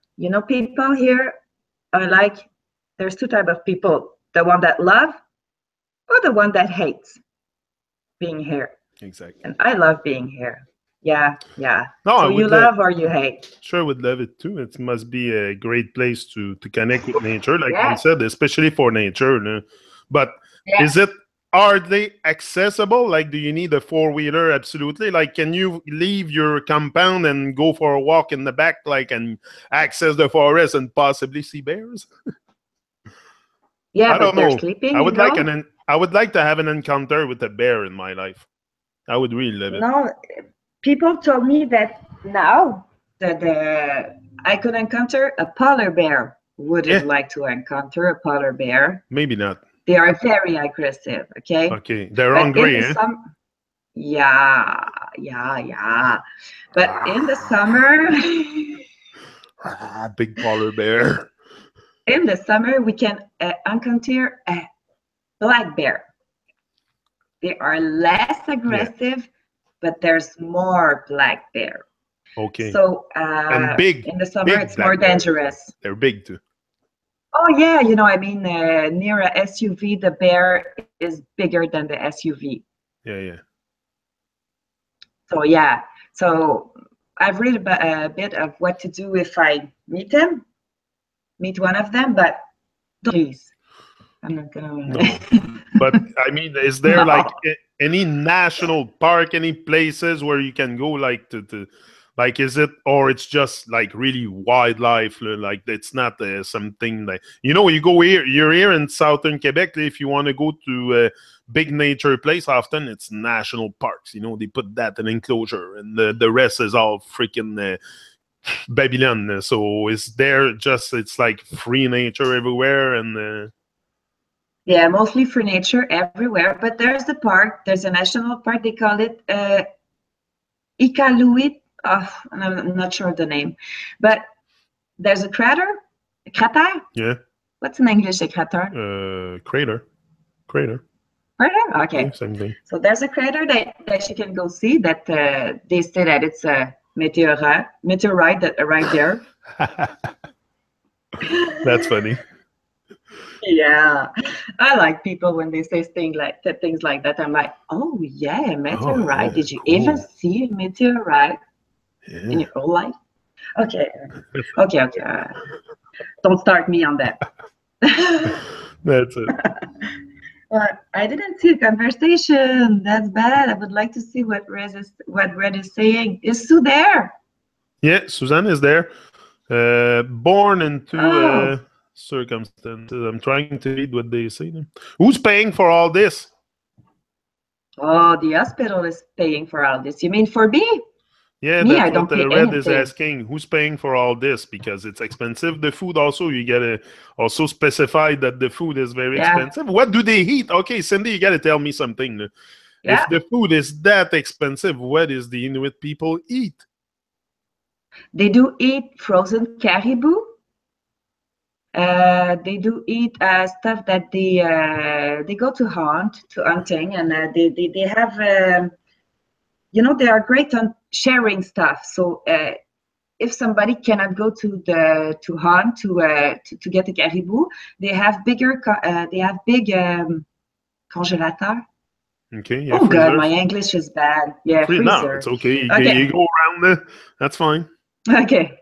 People here are like, there's 2 types of people: the one that love or the one that hates being here. Exactly. And I love being here. Yeah. No, so you love or you hate? Sure, I would love it too. It must be a great place to connect with nature, like you said, especially for nature. No? But are they accessible? Do you need a 4-wheeler? Absolutely. Can you leave your compound and go for a walk in the back, and access the forest and possibly see bears? Yeah, I don't know. Sleeping, I would like to have an encounter with a bear in my life. I would really love it. No. People told me that now that I could encounter a polar bear. wouldn't like to encounter a polar bear. Maybe not. They are very aggressive, okay? Okay, they're But hungry, in the eh? yeah. But in the summer, Big polar bear. we can encounter a black bear. They are less aggressive, but there's more black bear. Okay. So and big. in the summer, big it's more bear. dangerous. They're big too. Oh yeah, near a SUV, the bear is bigger than the SUV. Yeah. So yeah, so I've read a bit of what to do if I meet one of them, but please, I'm not gonna. No. But I mean, is there No. like any national park, any places where you can go like to like, is it, or it's just like really wildlife, like it's not something like, you go here, you're here in southern Quebec, if you want to go to a big nature place, often it's national parks, they put that in enclosure, and the rest is all freaking Babylon. So is there just, it's like free nature everywhere, and Yeah, mostly for nature everywhere, but there's a national park, they call it Iqaluit. And I'm not sure of the name, but there's a crater. yeah, What's in English, a crater? crater. Crater? Okay. Yeah, same thing. So there's a crater that you can go see, that they say that it's a meteorite that arrived there. That's funny. Yeah, I like people when they say things like that. I'm like, oh yeah, meteorite. Did you cool. ever see a meteorite in your whole life? Okay. Don't start me on that. That's it. Well, I didn't see a conversation. That's bad. I would like to see what Red is saying. Is Sue there? Yeah, Suzanne is there. Born into circumstances. I'm trying to read what they say. Who's paying for all this? Oh, the hospital is paying for all this. You mean for me? Yeah, Me, that's I don't what pay Red is anything. asking. Who's paying for all this? Because it's expensive. The food also, you gotta also specify that the food is very expensive. What do they eat? Okay, Cindy, you gotta tell me something. Yeah. If the food is that expensive, what is the Inuit people eat? They do eat frozen caribou. They do eat stuff that they go to hunting, and they have they are great on sharing stuff. So if somebody cannot go to hunt to get a caribou, they have big congélateur. Okay, yeah. Oh freezer. God, my English is bad. Yeah, freezer. No, it's okay. You go around it. That's fine. Okay,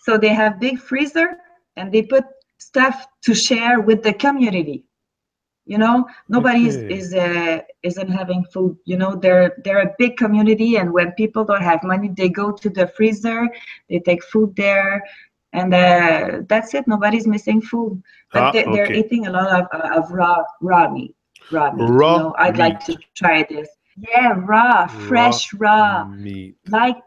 so they have big freezer, and they put stuff to share with the community. Nobody isn't having food. They're a big community, and when people don't have money, they go to the freezer, they take food there, and that's it. Nobody's missing food, but they're eating a lot of raw meat. I'd like to try this. Yeah, fresh raw meat. Like,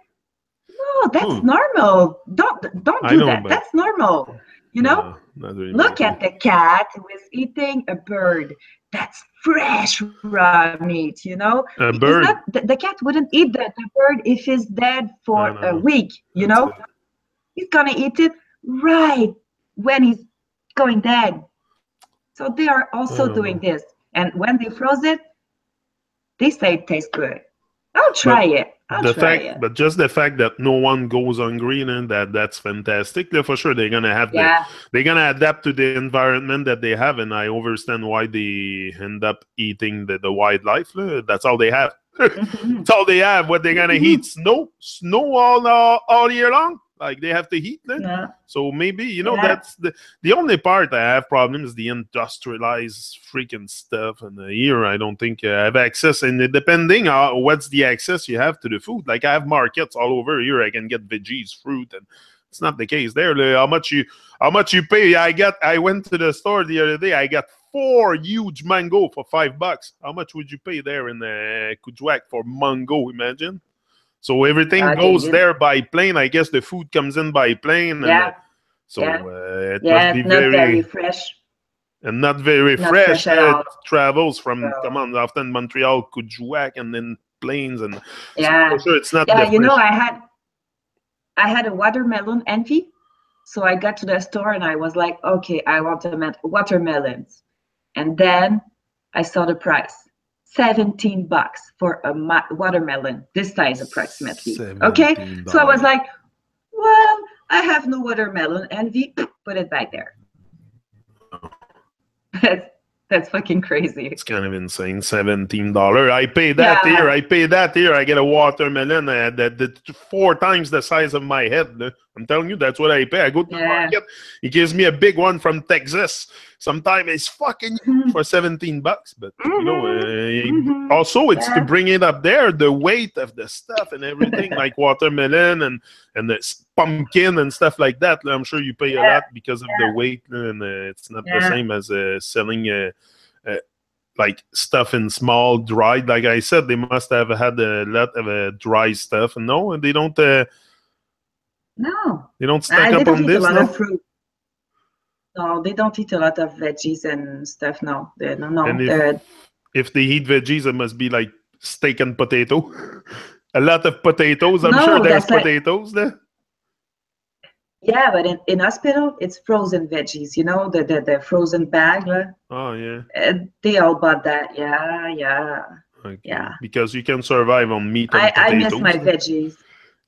no, that's normal. Don't do that. That's normal. No, not really. Look at the cat who is eating a bird. That's fresh raw meat, A bird. The cat wouldn't eat the bird if it's dead for a week, He's going to eat it right when he's going dead. So they are also doing this. And when they froze it, they say it tastes good. I'll try it. But just the fact that no one goes hungry, and that's fantastic. For sure, they're gonna have they're gonna adapt to the environment that they have, and I understand why they end up eating the wildlife. That's all they have. That's all they have. What they're gonna eat? Snow all year long. Like, they have to eat then. Yeah. So maybe that's the only part I have problem is the industrialized freaking stuff. And here I don't think I have access. And depending on what's the access you have to the food, like I have markets all over here. I can get veggies, fruit, and it's not the case there. How much you pay? I went to the store the other day. I got 4 huge mango for $5. How much would you pay there in Kuujjuaq for mango? Imagine. So everything goes there by plane. I guess the food comes in by plane. And, So it Yeah, must be not very fresh. and not very Not fresh. fresh at all. Travels from So, often Montreal, Coudjouac, and then planes, and so yeah. for sure it's not Yeah, the you know, fresh. I had a watermelon envy. So I got to the store and I was like, okay, I want watermelons. And then I saw the price. $17 for a watermelon, this size approximately. Okay, so I was like, well, I have no watermelon envy. Put it back there. That's fucking crazy. It's kind of insane. $17. I pay that here. I pay that here. I get a watermelon that 4 times the size of my head. I'm telling you, that's what I pay. I go to the market. He gives me a big one from Texas. Sometimes it's fucking for $17. But you know, also it's to bring it up there, the weight of the stuff and everything, like watermelon and the pumpkin and stuff like that. I'm sure you pay a lot because of the weight, and it's not the same as selling. Like stuff in small dried, like I said, they must have had a lot of dry stuff. No, they don't. No, they don't stack up on this. They don't eat a lot no? of fruit. No, they don't eat a lot of veggies and stuff. No, no. And if they eat veggies, it must be like steak and potato. A lot of potatoes. I'm sure there's potatoes there. Yeah, but in hospital, it's frozen veggies. You know, the frozen bag. Oh, yeah. They all bought that. Yeah. Okay. Yeah. Because you can survive on meat and potatoes. I miss my veggies.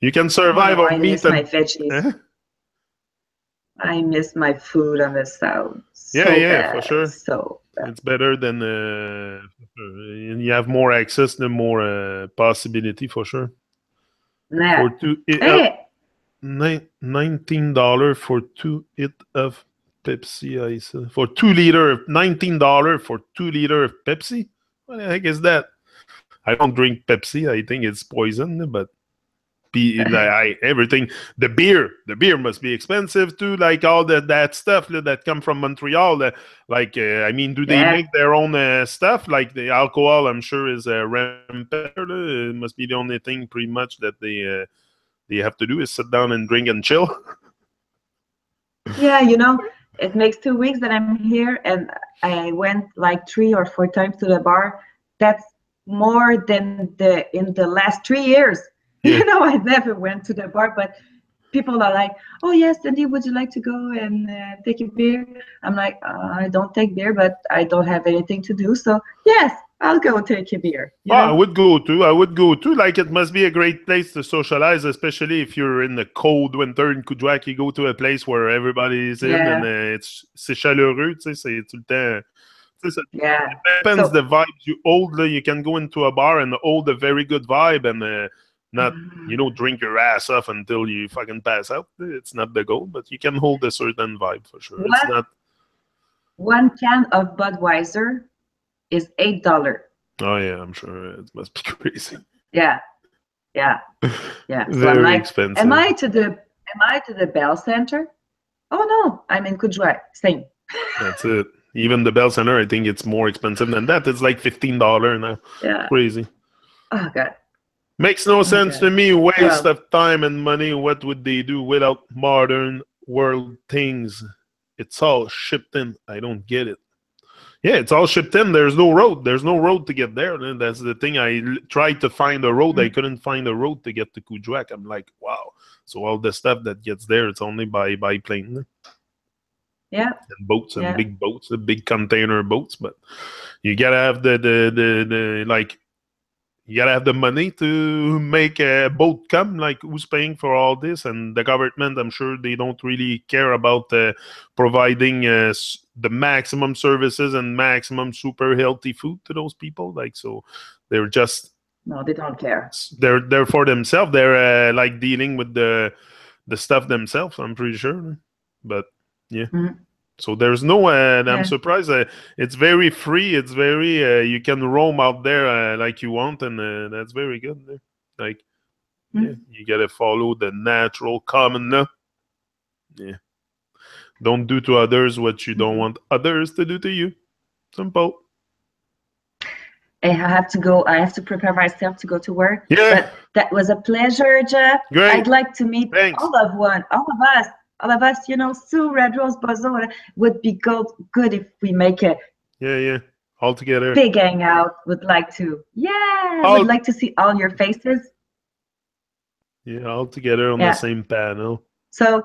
You can survive on meat and... my veggies. I miss my food on the south. For sure. So bad. It's better than... you have more access, the more possibility, for sure. Yeah. $19 for 2 liter of Pepsi Ice. For 2 liter, $19 for 2 liter of Pepsi? What the heck is that? I don't drink Pepsi. I think it's poison, but everything. The beer must be expensive too. Like all that stuff that come from Montreal. Do they make their own stuff? Like the alcohol, I'm sure is rampant. It must be the only thing pretty much that they have to do is sit down and drink and chill. Yeah, you know, it makes 2 weeks that I'm here, and I went like 3 or 4 times to the bar. That's more than in the last 3 years. Yeah. You know, I never went to the bar, but people are like, "Oh yes, Cindy, would you like to go and take a beer?" I'm like, I don't take beer, but I don't have anything to do, so yes, I'll go take a beer. I would go too. Like, it must be a great place to socialize, especially if you're in the cold winter in Coudjouac. You go to a place where everybody is in, and c'est chaleureux, tu sais, c'est tout le temps. Yeah. It depends the vibes you hold. You can go into a bar and hold a very good vibe and not, drink your ass off until you fucking pass out. It's not the goal, but you can hold a certain vibe for sure. It's not. 1 can of Budweiser is $8. Oh yeah, I'm sure it must be crazy. Yeah. So Very I'm like, expensive. Am I to the Bell Center? Oh no, I'm in Coudjouac. Same. That's it. Even the Bell Center, I think it's more expensive than that. It's like $15 now. Yeah. Crazy. Oh God. Makes no sense to me. Waste of time and money. What would they do without modern world things? It's all shipped in. I don't get it. Yeah, it's all shipped in. There's no road. There's no road to get there. That's the thing. I tried to find a road. I couldn't find a road to get to Coudjouac. I'm like, wow. So all the stuff that gets there, it's only by plane. Yeah. And boats and big boats, the big container boats. But you gotta have you gotta have the money to make a boat come. Like, who's paying for all this? And the government, I'm sure they don't really care about providing the maximum services and maximum super healthy food to those people. Like, so they're just... No, they don't care. They're for themselves. They're like dealing with the stuff themselves, I'm pretty sure. But yeah. Mm-hmm. So there's no, I'm surprised. It's very free. It's very, you can roam out there like you want, and that's very good. Like, you got to follow the natural common law. Yeah. Don't do to others what you don't want others to do to you. Simple. I have to go. I have to prepare myself to go to work. Yeah. But that was a pleasure, Jeff. Great. I'd like to meet all of us all of us, you know, Sue, Red Rose, Bozo, would be good if we make a all together. Big hangout. Would like to, would like to see all your faces. Yeah, all together on the same panel. So,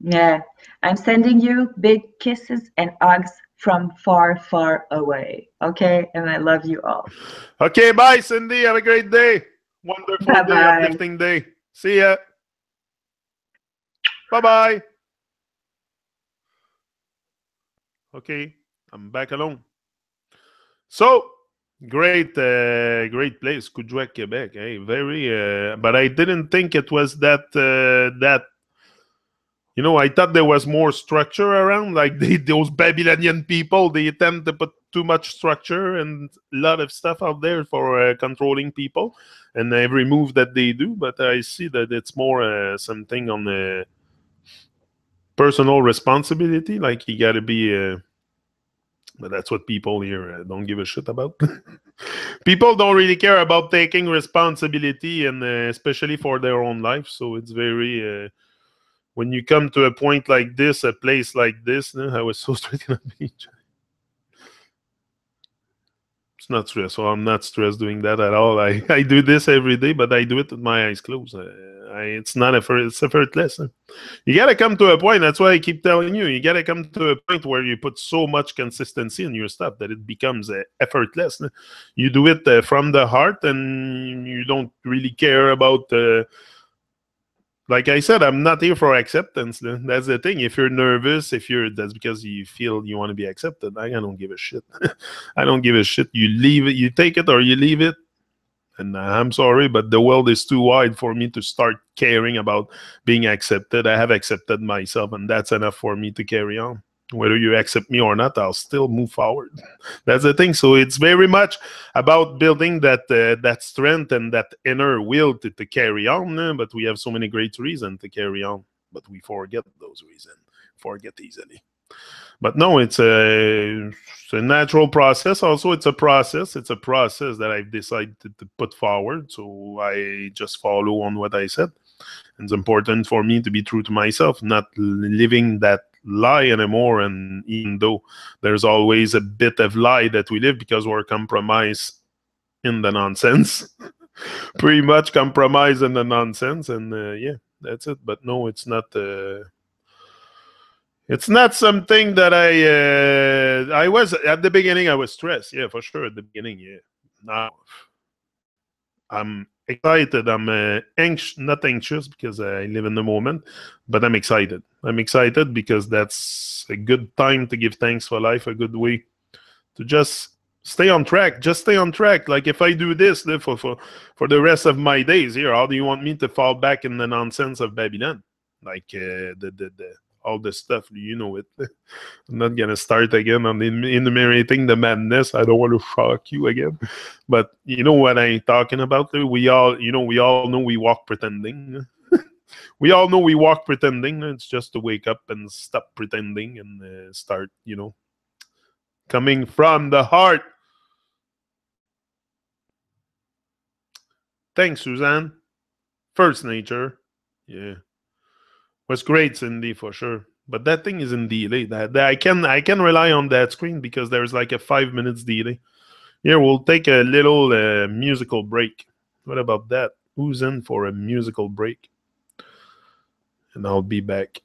yeah, I'm sending you big kisses and hugs from far, far away. Okay, and I love you all. Okay, bye, Cindy. Have a great day. Wonderful day, uplifting day. See ya. Bye-bye. Okay, I'm back alone. So, great place, Coudjouet, Quebec. Hey, very, but I didn't think it was that, you know, I thought there was more structure around. Like those Babylonian people, they tend to put too much structure and a lot of stuff out there for controlling people and every move that they do. But I see that it's more something on the personal responsibility. Like you got to be... but that's what people here don't give a shit about. People don't really care about taking responsibility, and especially for their own life. So it's very... when you come to a point like this, a place like this, I was so stressed on the beach. It's not stressful. I'm not stressed doing that at all. I do this every day, but I do it with my eyes closed. It's not it's effortless. You got to come to a point. That's why I keep telling you. You got to come to a point where you put so much consistency in your stuff that it becomes effortless. You do it from the heart, and you don't really care about... like I said, I'm not here for acceptance. That's the thing. If you're nervous, that's because you feel you want to be accepted. I don't give a shit. I don't give a shit. You leave it, you take it or you leave it. And I'm sorry, but the world is too wide for me to start caring about being accepted. I have accepted myself, and that's enough for me to carry on. Whether you accept me or not, I'll still move forward. That's the thing. So it's very much about building that strength and that inner will to carry on. But we have so many great reasons to carry on, but we forget those reasons. Forget easily. But no, it's a natural process. Also, it's a process. It's a process that I've decided to put forward. So I just follow on what I said. It's important for me to be true to myself, not living that lie anymore. And even though there's always a bit of lie that we live because we're compromised in the nonsense, pretty much compromised in the nonsense. And yeah, that's it. But no, it's not. It's not something that I was at the beginning. I was stressed, yeah, for sure at the beginning. Yeah, now I'm excited. I'm not anxious because I live in the moment, but I'm excited. I'm excited because that's a good time to give thanks for life. A good way to just stay on track. Just stay on track. Like if I do this for the rest of my days here, how do you want me to fall back in the nonsense of Babylon? Like all the stuff, you know it. I'm not gonna start again on enumerating the madness. I don't want to shock you again, but you know what I'm talking about. We all know we walk pretending. We all know we walk pretending. It's just to wake up and stop pretending and start, coming from the heart. Thanks, Suzanne. First Nature, yeah. Was great, Cindy, for sure. But that thing is in delay. That I can rely on that screen because there's like a 5 minutes delay. Here, we'll take a little musical break. What about that? Who's in for a musical break? And I'll be back.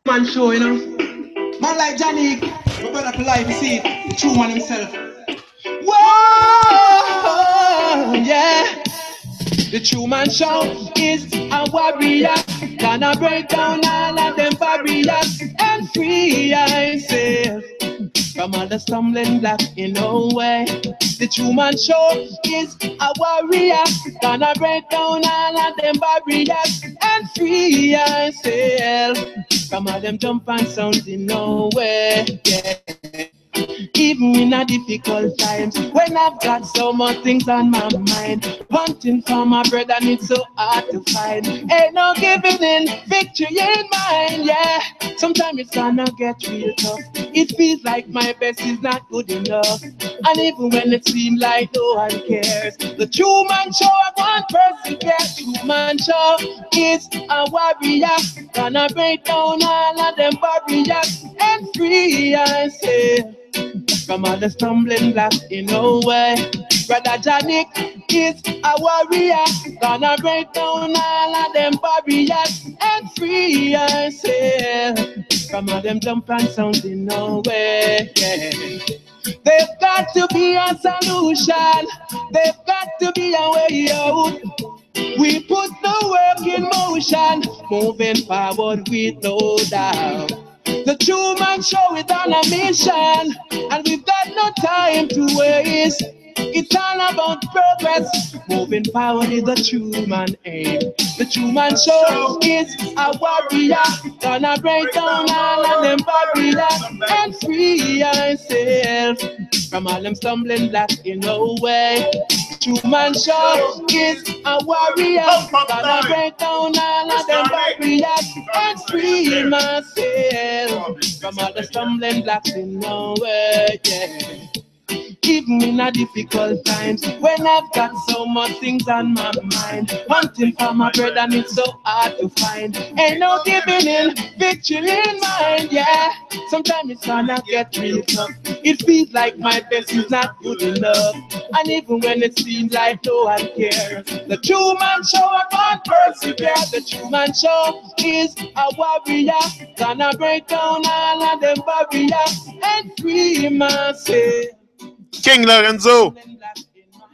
Man show, Man like Johnny, my brother for life, you see, the true man himself. Whoa, yeah. The true man show is a warrior. Gonna break down all of them barriers and free ourselves from all the stumbling blocks in no way. The true man show is a warrior. Gonna break down all of them barriers and free ourselves from all them jump and sounds in no way. Yeah. Even in a difficult times, when I've got so much things on my mind, hunting for my bread and it's so hard to find. Ain't no giving in, victory in mind, yeah. Sometimes it's gonna get real tough. It feels like my best is not good enough. And even when it seems like no one cares, the true man show I want persevere. True man show is a warrior, gonna break down all of them barriers and free ourselves from all the stumbling blocks in our way. Brother Janik is a warrior, gonna break down all of them barriers and free ourselves from all them jump and sounds in our way. Yeah. There's got to be a solution. There's got to be a way out. We put the work in motion, moving forward with no doubt. The true man show it on a mission, and we've got no time to waste. It's all about progress. Moving forward is the true man aim. The true man show is a warrior, gonna break down all of them barriers and free ourselves from all them stumbling blocks in no way. True man show is a warrior, gonna break down all of them barriers and free myself from all the stumbling blocks in no way. Yeah. Even in a difficult times, when I've got so much things on my mind, hunting for my bread and it's so hard to find. Ain't no giving in, victory in mind, yeah. Sometimes it's gonna get real tough. It feels like my best is not good enough. And even when it seems like no one cares, the true man show I can't persevere. The true man show is a warrior, gonna break down all of them barriers and free myself. King Lorenzo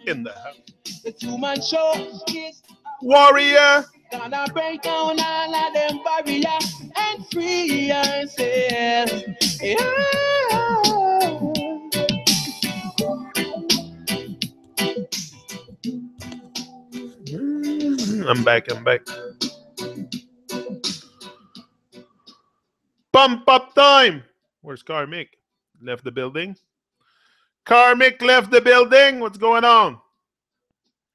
in the house. The two-man show is Warrior. gonna break down all of them barriers and free ourselves. Yeah. I'm back. Pump up time. Where's Karmic? Left the building. Karmic left the building. What's going on?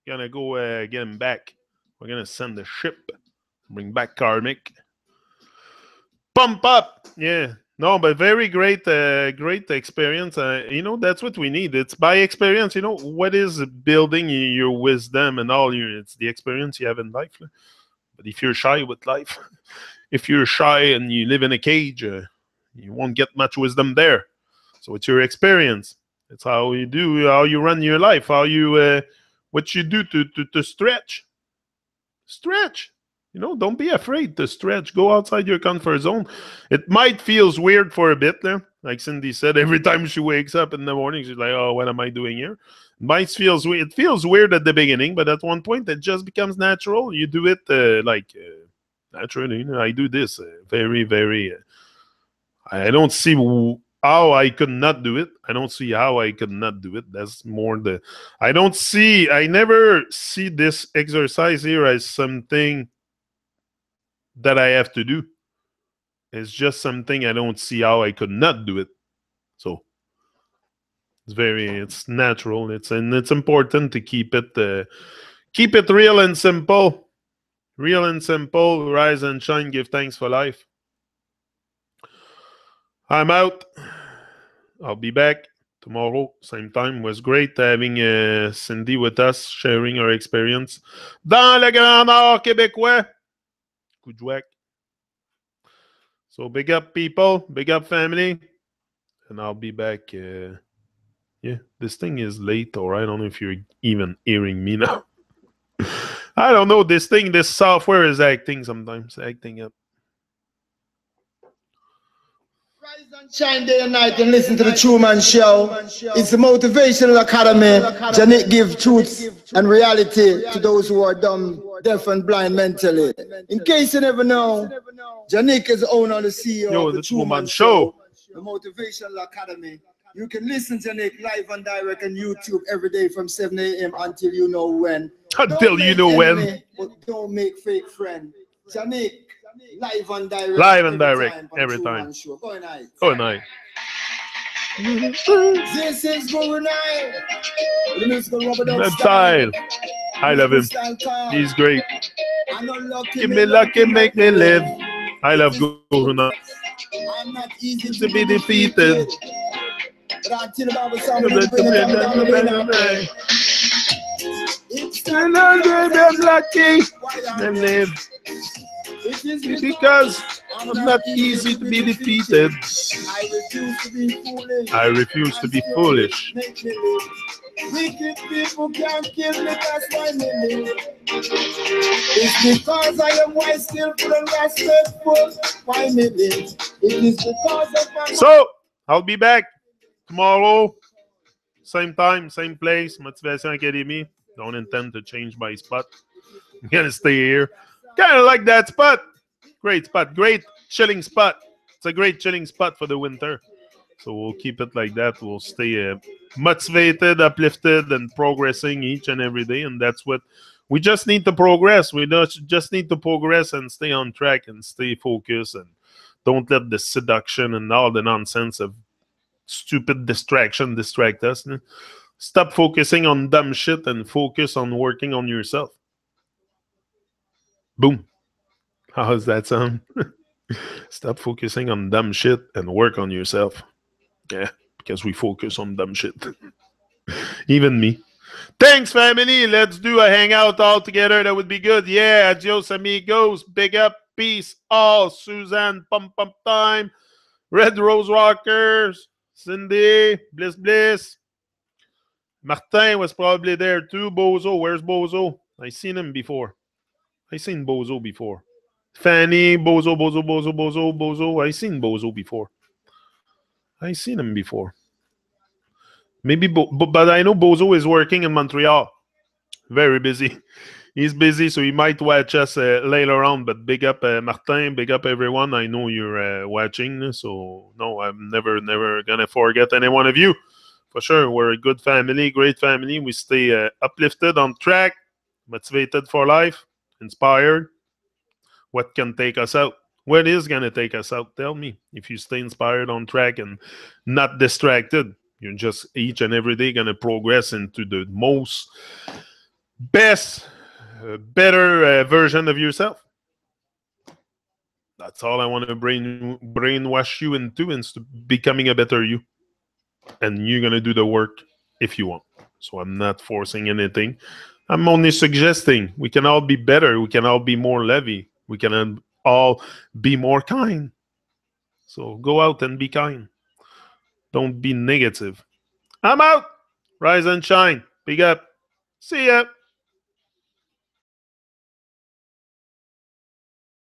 Gonna go get him back. We're gonna send the ship. Bring back Karmic. Pump up. Yeah. No, but very great, great experience. You know, that's what we need. It's by experience. You know, what is building your wisdom and all your, it's the experience you have in life. But if you're shy with life, if you're shy and you live in a cage, you won't get much wisdom there. So it's your experience. It's how you do, how you run your life, how you, what you do to stretch. Stretch. You know, don't be afraid to stretch. Go outside your comfort zone. It might feel weird for a bit there. Like Cindy said, every time she wakes up in the morning, she's like, oh, what am I doing here? It feels weird at the beginning, but at one point, it just becomes natural. You do it naturally. You know, I do this very, very... I don't see how I could not do it. I don't see how I could not do it. That's more the... I never see this exercise here as something that I have to do. It's just something I don't see how I could not do it. So it's natural. It's important to keep it real and simple. Real and simple. Rise and shine. Give thanks for life. I'm out. I'll be back tomorrow, same time. It was great having Cindy with us, sharing her experience dans le Grand Nord québécois. Kujwak. So big up people, big up family, and I'll be back. Yeah, this thing is late, or I don't know if you're even hearing me now. I don't know. This software is acting sometimes, acting up. Rise and shine day and night and listen to the True Man Show. It's a motivational academy. Janik give truth and reality to those who are dumb, deaf, and blind mentally. In case you never know, Janik is the owner and the CEO of the True Man Show, the motivational academy. You can listen to Janik live and direct on YouTube every day from 7 a.m. until you know when. Until you know when. But don't make fake friends. Janik. Live and direct every time. Go night. Go night. This is Brunei. The musical rubber dub Style. I love him. He's great. Give me lucky, make me live. I love Guruna. I'm not easy To be defeated. But I tell about the song of it's I'm lucky to live. Because I'm not easy to be defeated. I refuse to be foolish. I refuse to be foolish. Make me live. Wicked people can't kill me, that's why me live. It's because I am wise, skillful, and respectful. Why me live? It is because of my. So, I'll be back tomorrow. Same time, same place. Motivation Academy. Don't intend to change my spot. I'm gonna stay here. Kind of like that spot. Great spot. Great chilling spot. It's a great chilling spot for the winter. So we'll keep it like that. We'll stay motivated, uplifted, and progressing each and every day. And that's what we just need to progress. We just need to progress and stay on track and stay focused. And don't let the seduction and all the nonsense of stupid distraction distract us. Stop focusing on dumb shit and focus on working on yourself. Boom. How does that sound? Stop focusing on dumb shit and work on yourself. Yeah, because we focus on dumb shit. Even me. Thanks, family. Let's do a hangout all together. That would be good. Yeah, adios, amigos. Big up. Peace all. Suzanne, pump time. Red Rose Rockers. Cindy, bliss. Martin was probably there too. Bozo, where's Bozo? I seen him before. I seen Bozo before. Fanny, Bozo. I seen Bozo before. I seen him before. Maybe, but I know Bozo is working in Montreal. Very busy. He's busy, so he might watch us later on. But big up, Martin. Big up, everyone. I know you're watching, so no, I'm never gonna forget any one of you. For sure, we're a good family, great family. We stay uplifted, on track, motivated for life, inspired. What can take us out? What is gonna take us out? Tell me. If you stay inspired, on track, and not distracted, you're just each and every day gonna progress into the most best, better version of yourself. That's all I want to brainwash you into becoming a better you. And you're gonna do the work if you want. So I'm not forcing anything. I'm only suggesting we can all be better. We can all be more loving. We can all be more kind. So go out and be kind. Don't be negative. I'm out. Rise and shine. Big up. See ya.